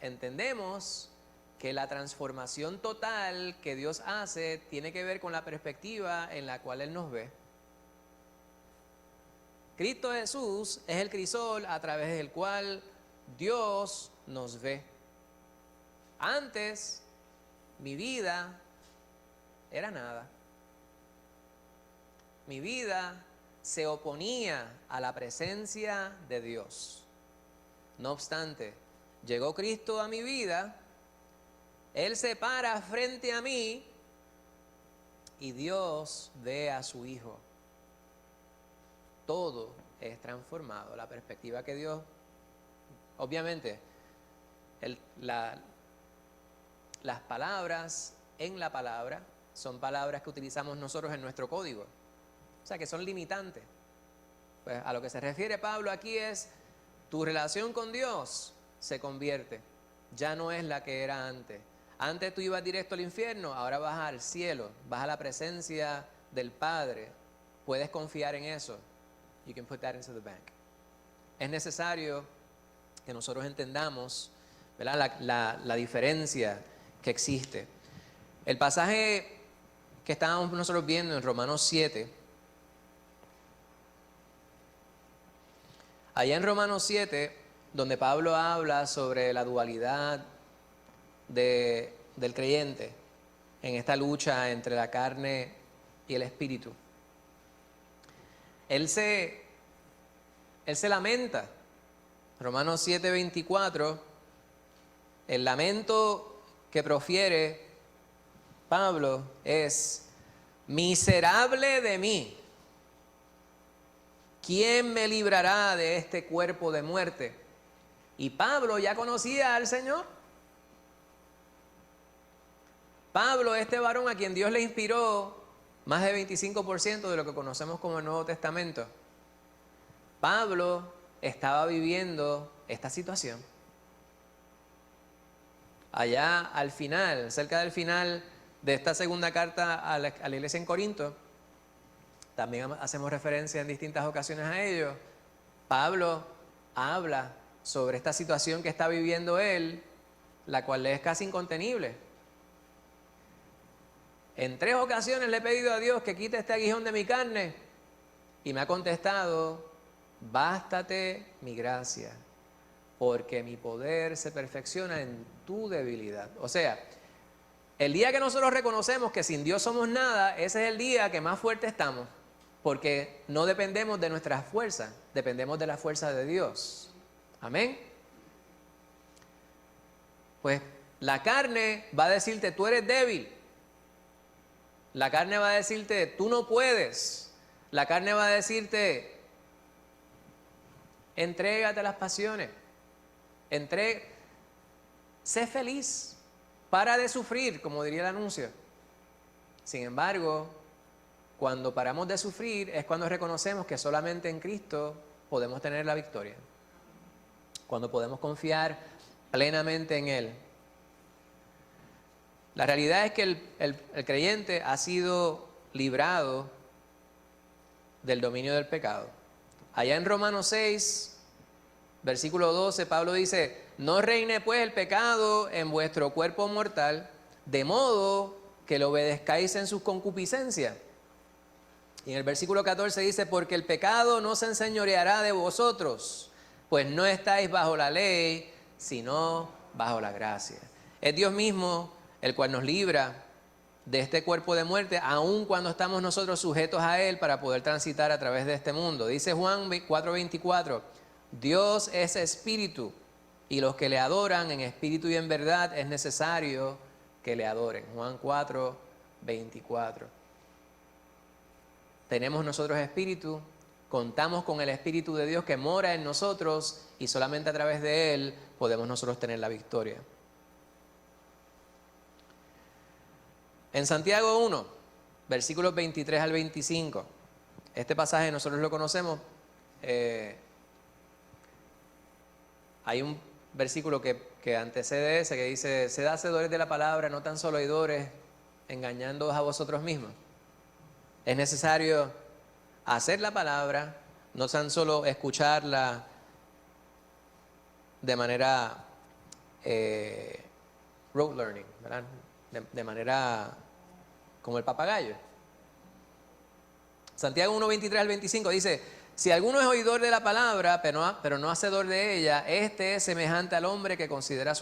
entendemos que la transformación total que Dios hace tiene que ver con la perspectiva en la cual Él nos ve. Cristo Jesús es el crisol a través del cual Dios nos ve. Antes, mi vida era nada. Mi vida se oponía a la presencia de Dios. No obstante, llegó Cristo a mi vida, Él se para frente a mí y Dios ve a su Hijo. Todo es transformado. La perspectiva que Dios, obviamente, las palabras en la palabra son palabras que utilizamos nosotros en nuestro código. O sea, que son limitantes. Pues a lo que se refiere Pablo aquí es, tu relación con Dios se convierte. Ya no es la que era antes. Antes tú ibas directo al infierno, ahora vas al cielo, vas a la presencia del Padre. Puedes confiar en eso. You can put that into the bank. Es necesario que nosotros entendamos, ¿verdad?, la diferencia que existe. El pasaje que estábamos nosotros viendo en Romanos 7, allá en Romanos 7, donde Pablo habla sobre la dualidad del creyente en esta lucha entre la carne y el espíritu. Él se lamenta. Romanos 7:24, el lamento que profiere Pablo es: miserable de mí, ¿quién me librará de este cuerpo de muerte? Y Pablo ya conocía al Señor. Pablo, este varón a quien Dios le inspiró más de 25% de lo que conocemos como el Nuevo Testamento, Pablo estaba viviendo esta situación. Allá al final, cerca del final de esta segunda carta a la iglesia en Corinto, también hacemos referencia en distintas ocasiones a ello. Pablo habla sobre esta situación que está viviendo él, la cual es casi incontenible. En 3 ocasiones le he pedido a Dios que quite este aguijón de mi carne y me ha contestado: bástate mi gracia, porque mi poder se perfecciona en tu debilidad. O sea, el día que nosotros reconocemos que sin Dios somos nada, ese es el día que más fuerte estamos, porque no dependemos de nuestras fuerzas, dependemos de la fuerza de Dios. Amén. Pues la carne va a decirte: tú eres débil. La carne va a decirte: tú no puedes. La carne va a decirte: entrégate a las pasiones. Sé feliz. Para de sufrir, como diría el anuncio. Sin embargo, cuando paramos de sufrir es cuando reconocemos que solamente en Cristo podemos tener la victoria. Cuando podemos confiar plenamente en Él. La realidad es que el creyente ha sido librado del dominio del pecado. Allá en Romanos 6, versículo 12, Pablo dice: no reine pues el pecado en vuestro cuerpo mortal, de modo que lo obedezcáis en sus concupiscencias. Y en el versículo 14 dice: porque el pecado no se enseñoreará de vosotros, pues no estáis bajo la ley, sino bajo la gracia. Es Dios mismo el cual nos libra de este cuerpo de muerte, aun cuando estamos nosotros sujetos a Él para poder transitar a través de este mundo. Dice Juan 4:24, Dios es espíritu, y los que le adoran en espíritu y en verdad es necesario que le adoren. Juan 4:24. Tenemos nosotros espíritu, contamos con el Espíritu de Dios que mora en nosotros, y solamente a través de Él podemos nosotros tener la victoria. En Santiago 1, versículos 23 al 25, este pasaje nosotros lo conocemos. Hay un versículo que antecede ese, que dice: sed hacedores de la palabra, no tan solo oidores, engañándoos a vosotros mismos. Es necesario hacer la palabra, no tan solo escucharla de manera rote learning, ¿verdad? De manera como el papagayo. Santiago 1, 23 al 25 dice: si alguno es oidor de la palabra, pero no hacedor de ella, este es semejante al hombre que considera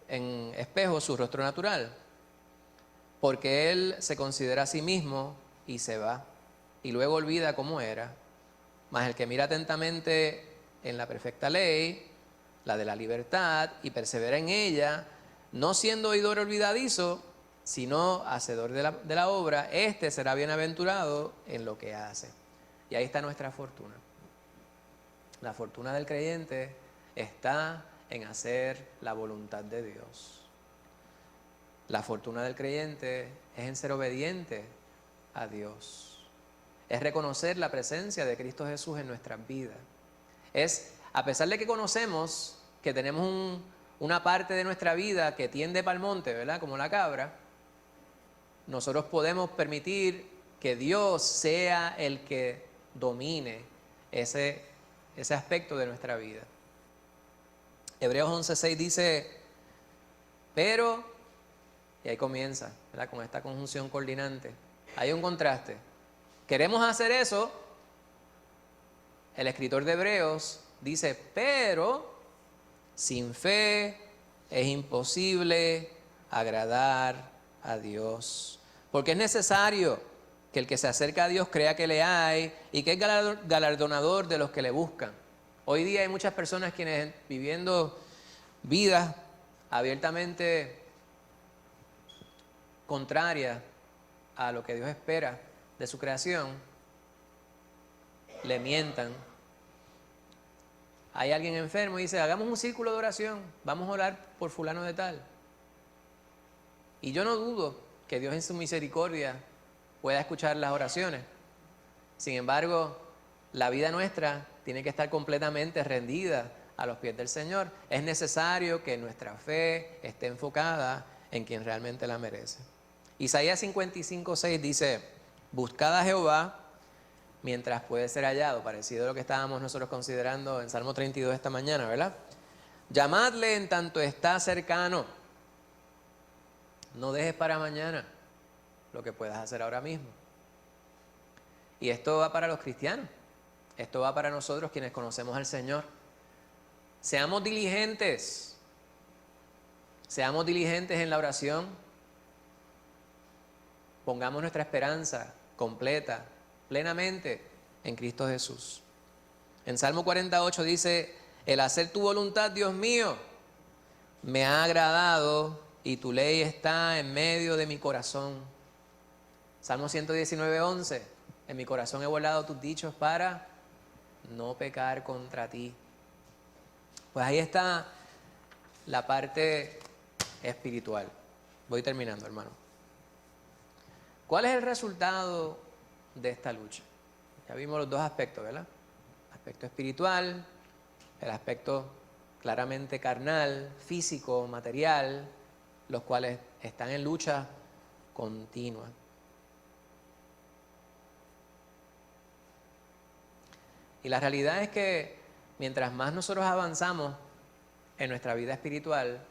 en espejo su rostro natural, porque él se considera a sí mismo y se va, y luego olvida cómo era. Mas el que mira atentamente en la perfecta ley, la de la libertad, y persevera en ella, no siendo oidor olvidadizo, sino hacedor de la obra, este será bienaventurado en lo que hace. Y ahí está nuestra fortuna. La fortuna del creyente está en hacer la voluntad de Dios. La fortuna del creyente es en ser obediente a Dios. Es reconocer la presencia de Cristo Jesús en nuestras vidas. Es, a pesar de que conocemos que tenemos una parte de nuestra vida que tiende para el monte, ¿verdad? Como la cabra, nosotros podemos permitir que Dios sea el que domine ese aspecto de nuestra vida. Hebreos 11:6 dice: pero, y ahí comienza, ¿verdad? Con esta conjunción coordinante, hay un contraste. Queremos hacer eso. El escritor de Hebreos dice: pero sin fe es imposible agradar a Dios, porque es necesario que el que se acerca a Dios crea que le hay y que es galardonador de los que le buscan. Hoy día hay muchas personas quienes, viviendo vidas abiertamente contrarias a lo que Dios espera de su creación, le mientan. Hay alguien enfermo y dice: hagamos un círculo de oración, vamos a orar por fulano de tal. Y yo no dudo que Dios en su misericordia pueda escuchar las oraciones. Sin embargo, La vida nuestra tiene que estar completamente rendida a los pies del Señor. Es necesario que nuestra fe esté enfocada en quien realmente la merece. Isaías 55:6 dice: buscad a Jehová mientras puede ser hallado, parecido a lo que estábamos nosotros considerando en Salmo 32 esta mañana, ¿verdad? Llamadle en tanto está cercano. No dejes para mañana lo que puedas hacer ahora mismo. Y esto va para los cristianos. Esto va para nosotros quienes conocemos al Señor. Seamos diligentes. Seamos diligentes en la oración. Pongamos nuestra esperanza completa, plenamente en Cristo Jesús. En Salmo 48 dice: el hacer tu voluntad, Dios mío, me ha agradado y tu ley está en medio de mi corazón. Salmo 119:11: en mi corazón he guardado tus dichos para no pecar contra ti. Pues ahí está la parte espiritual. Voy terminando, hermano. ¿Cuál es el resultado de esta lucha? Ya vimos los dos aspectos, ¿verdad? El aspecto espiritual, el aspecto claramente carnal, físico, material, los cuales están en lucha continua. Y la realidad es que mientras más nosotros avanzamos en nuestra vida espiritual,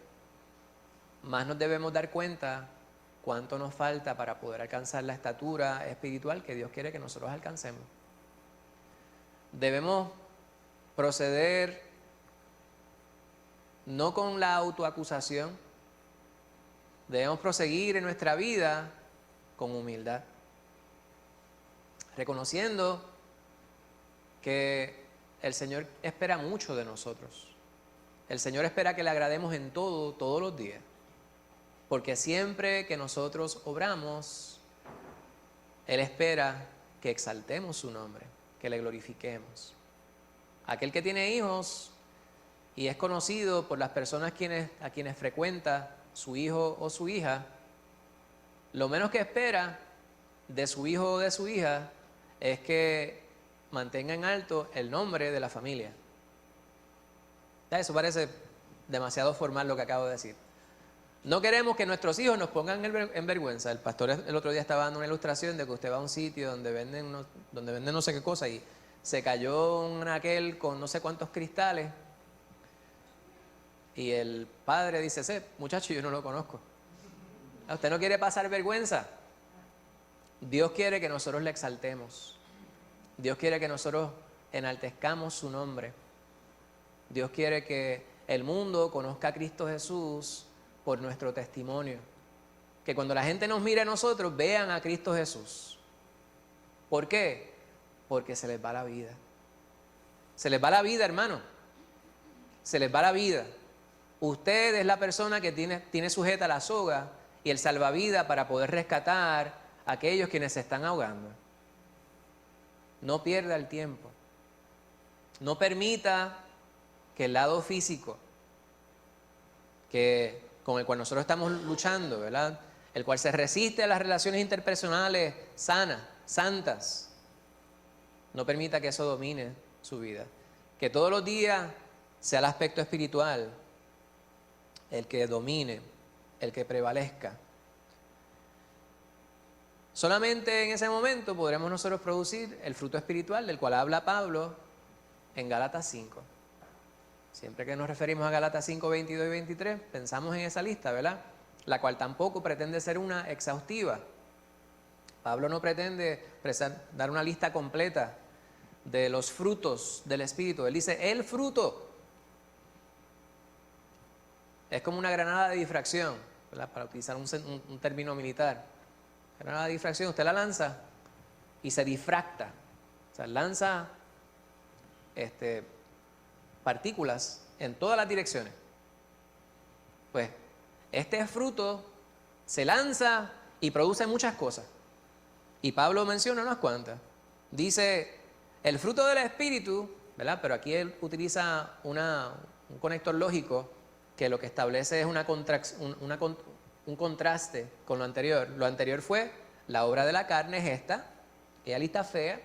más nos debemos dar cuenta cuánto nos falta para poder alcanzar la estatura espiritual que Dios quiere que nosotros alcancemos. Debemos proceder no con la autoacusación, debemos proseguir en nuestra vida con humildad, reconociendo que el Señor espera mucho de nosotros. El Señor espera que le agrademos en todo, todos los días. Porque siempre que nosotros obramos, Él espera que exaltemos su nombre, que le glorifiquemos. Aquel que tiene hijos y es conocido por las personas a quienes frecuenta su hijo o su hija, lo menos que espera de su hijo o de su hija es que mantenga en alto el nombre de la familia. Eso parece demasiado formal lo que acabo de decir. No queremos que nuestros hijos nos pongan en vergüenza. El pastor el otro día estaba dando una ilustración de que usted va a un sitio donde venden no sé qué cosa y se cayó un aquel con no sé cuántos cristales y el padre dice: ese muchacho yo no lo conozco. ¿Usted no quiere pasar vergüenza? Dios quiere que nosotros le exaltemos. Dios quiere que nosotros enaltezcamos su nombre. Dios quiere que el mundo conozca a Cristo Jesús por nuestro testimonio. Que cuando la gente nos mire a nosotros, vean a Cristo Jesús. ¿Por qué? Porque se les va la vida. Se les va la vida, hermano. Se les va la vida. Usted es la persona que tiene sujeta la soga y el salvavidas para poder rescatar a aquellos quienes se están ahogando. No pierda el tiempo. No permita que el lado físico con el cual nosotros estamos luchando, ¿verdad?, el cual se resiste a las relaciones interpersonales sanas, santas, no permita que eso domine su vida. Que todos los días sea el aspecto espiritual el que domine, el que prevalezca. Solamente en ese momento podremos nosotros producir el fruto espiritual del cual habla Pablo en Gálatas 5. Siempre que nos referimos a Gálatas 5, 22 y 23, pensamos en esa lista, ¿verdad? La cual tampoco pretende ser una exhaustiva. Pablo no pretende dar una lista completa de los frutos del Espíritu. Él dice: el fruto. Es como una granada de difracción, ¿verdad?, para utilizar un término militar. Granada de difracción, usted la lanza y se difracta. O sea, lanza partículas en todas las direcciones. Pues este fruto se lanza y produce muchas cosas. Y Pablo menciona unas cuantas. Dice: el fruto del Espíritu, ¿verdad? Pero aquí él utiliza un conector lógico que lo que establece es un contraste con lo anterior. Lo anterior fue: la obra de la carne es esta, aquella lista fea,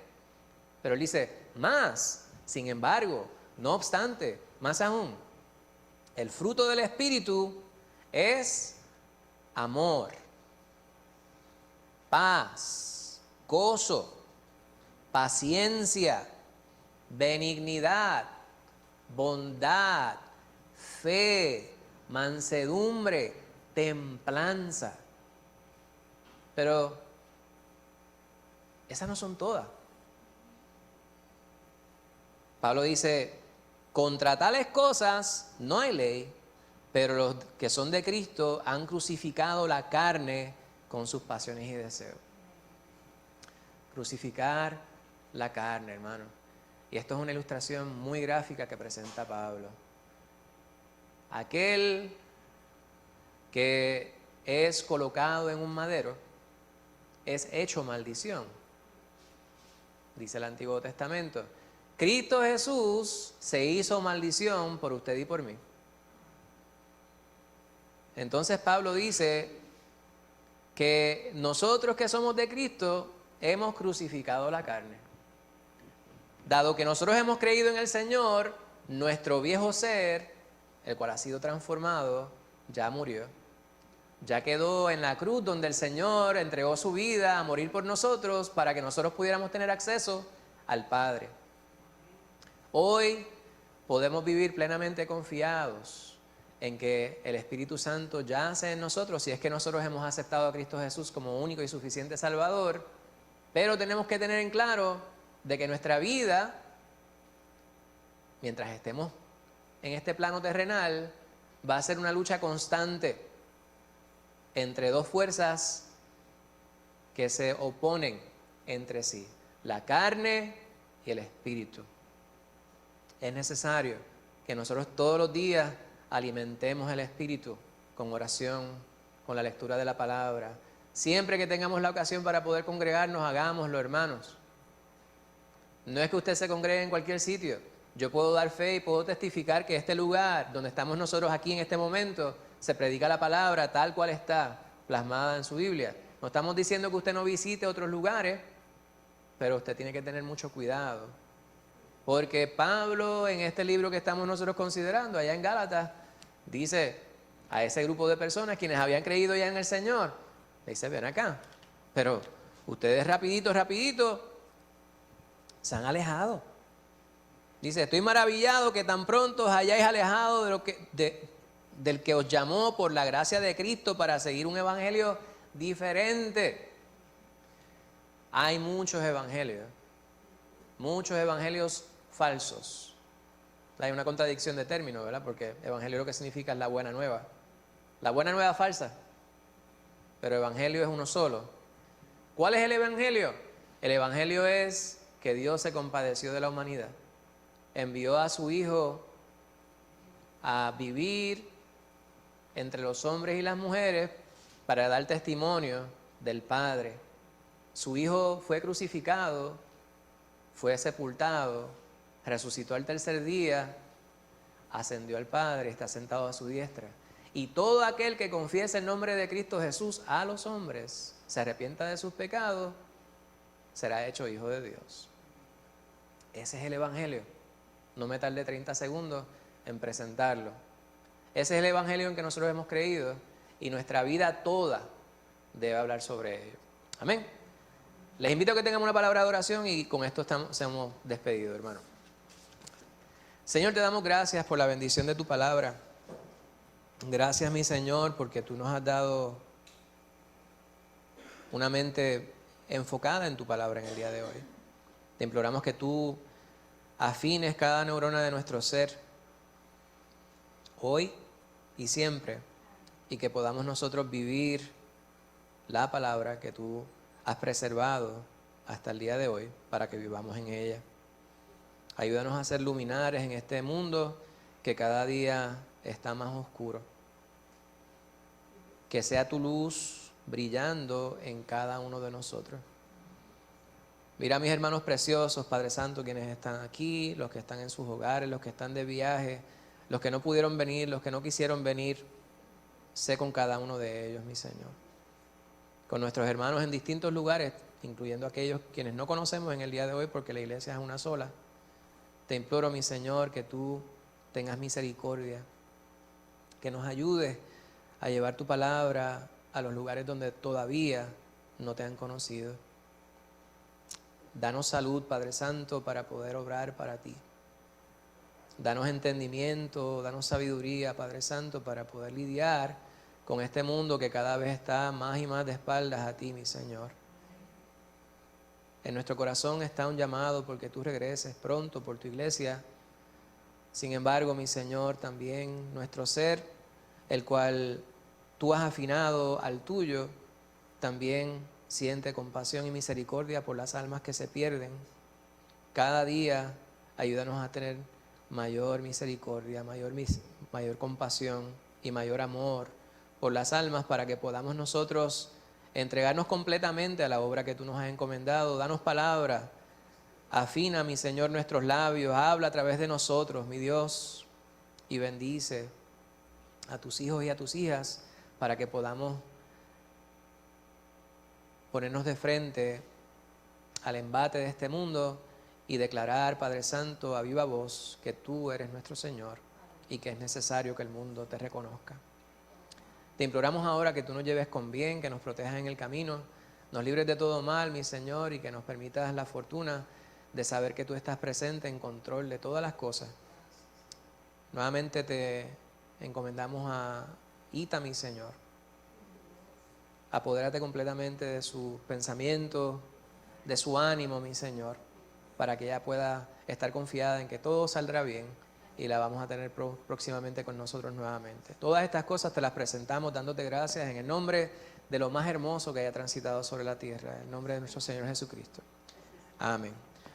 Pero él dice, más, sin embargo, no obstante, más aún, el fruto del Espíritu es amor, paz, gozo, paciencia, benignidad, bondad, fe, mansedumbre, templanza. Pero esas no son todas. Pablo dice, contra tales cosas no hay ley, pero los que son de Cristo han crucificado la carne con sus pasiones y deseos. Crucificar la carne, hermano. Y esto es una ilustración muy gráfica que presenta Pablo. Aquel que es colocado en un madero es hecho maldición, dice el Antiguo Testamento. Cristo Jesús se hizo maldición por usted y por mí. Entonces Pablo dice que nosotros que somos de Cristo hemos crucificado la carne. Dado que nosotros hemos creído en el Señor, nuestro viejo ser, el cual ha sido transformado, ya murió. Ya quedó en la cruz donde el Señor entregó su vida a morir por nosotros para que nosotros pudiéramos tener acceso al Padre. Hoy podemos vivir plenamente confiados en que el Espíritu Santo yace en nosotros si es que nosotros hemos aceptado a Cristo Jesús como único y suficiente Salvador, pero tenemos que tener en claro de que nuestra vida, mientras estemos en este plano terrenal, va a ser una lucha constante entre dos fuerzas que se oponen entre sí, la carne y el espíritu. Es necesario que nosotros todos los días alimentemos el espíritu con oración, con la lectura de la palabra. Siempre que tengamos la ocasión para poder congregarnos, hagámoslo, hermanos. No es que usted se congregue en cualquier sitio. Yo puedo dar fe y puedo testificar que este lugar donde estamos nosotros aquí en este momento, se predica la palabra tal cual está plasmada en su Biblia. No estamos diciendo que usted no visite otros lugares, pero usted tiene que tener mucho cuidado. Porque Pablo, en este libro que estamos nosotros considerando, allá en Gálatas, dice a ese grupo de personas quienes habían creído ya en el Señor, le dice, ven acá, pero ustedes rapidito se han alejado. Dice, estoy maravillado que tan pronto os hayáis alejado del que os llamó por la gracia de Cristo para seguir un evangelio diferente. Hay muchos evangelios falsos. Hay una contradicción de términos, ¿verdad? Porque evangelio lo que significa es la buena nueva. La buena nueva falsa, pero evangelio es uno solo. ¿Cuál es el evangelio? El evangelio es que Dios se compadeció de la humanidad. Envió a su Hijo a vivir entre los hombres y las mujeres para dar testimonio del Padre. Su Hijo fue crucificado, fue sepultado, resucitó al tercer día, ascendió al Padre, está sentado a su diestra. Y todo aquel que confiese el nombre de Cristo Jesús a los hombres, se arrepienta de sus pecados, será hecho hijo de Dios. Ese es el evangelio. No me tardé 30 segundos en presentarlo. Ese es el evangelio en que nosotros hemos creído y nuestra vida toda debe hablar sobre ello. Amén. Les invito a que tengamos una palabra de oración y con esto hemos despedido, hermano. Señor, te damos gracias por la bendición de tu palabra. Gracias, mi Señor, porque tú nos has dado una mente enfocada en tu palabra en el día de hoy. Te imploramos que tú afines cada neurona de nuestro ser hoy y siempre, y que podamos nosotros vivir la palabra que tú has preservado hasta el día de hoy para que vivamos en ella. Ayúdanos a ser luminares en este mundo que cada día está más oscuro. Que sea tu luz brillando en cada uno de nosotros. Mira a mis hermanos preciosos, Padre Santo, quienes están aquí, los que están en sus hogares, los que están de viaje, los que no pudieron venir, los que no quisieron venir. Sé con cada uno de ellos, mi Señor. Con nuestros hermanos en distintos lugares, incluyendo aquellos quienes no conocemos en el día de hoy, porque la iglesia es una sola. Te imploro, mi Señor, que tú tengas misericordia, que nos ayudes a llevar tu palabra a los lugares donde todavía no te han conocido. Danos salud, Padre Santo, para poder obrar para ti. Danos entendimiento, danos sabiduría, Padre Santo, para poder lidiar con este mundo que cada vez está más y más de espaldas a ti, mi Señor. En nuestro corazón está un llamado porque tú regreses pronto por tu iglesia. Sin embargo, mi Señor, también nuestro ser, el cual tú has afinado al tuyo, también siente compasión y misericordia por las almas que se pierden. Cada día ayúdanos a tener mayor misericordia, mayor compasión y mayor amor por las almas, para que podamos nosotros entregarnos completamente a la obra que tú nos has encomendado. Danos palabra, afina, mi Señor, nuestros labios, habla a través de nosotros, mi Dios, y bendice a tus hijos y a tus hijas, para que podamos ponernos de frente al embate de este mundo y declarar, Padre Santo, a viva voz, que tú eres nuestro Señor y que es necesario que el mundo te reconozca. Te imploramos ahora que tú nos lleves con bien, que nos protejas en el camino, nos libres de todo mal, mi Señor, y que nos permitas la fortuna de saber que tú estás presente en control de todas las cosas. Nuevamente te encomendamos a Ita, mi Señor. Apodérate completamente de su pensamiento, de su ánimo, mi Señor, para que ella pueda estar confiada en que todo saldrá bien y la vamos a tener próximamente con nosotros nuevamente. Todas estas cosas te las presentamos dándote gracias en el nombre de lo más hermoso que haya transitado sobre la tierra, en el nombre de nuestro Señor Jesucristo. Amén.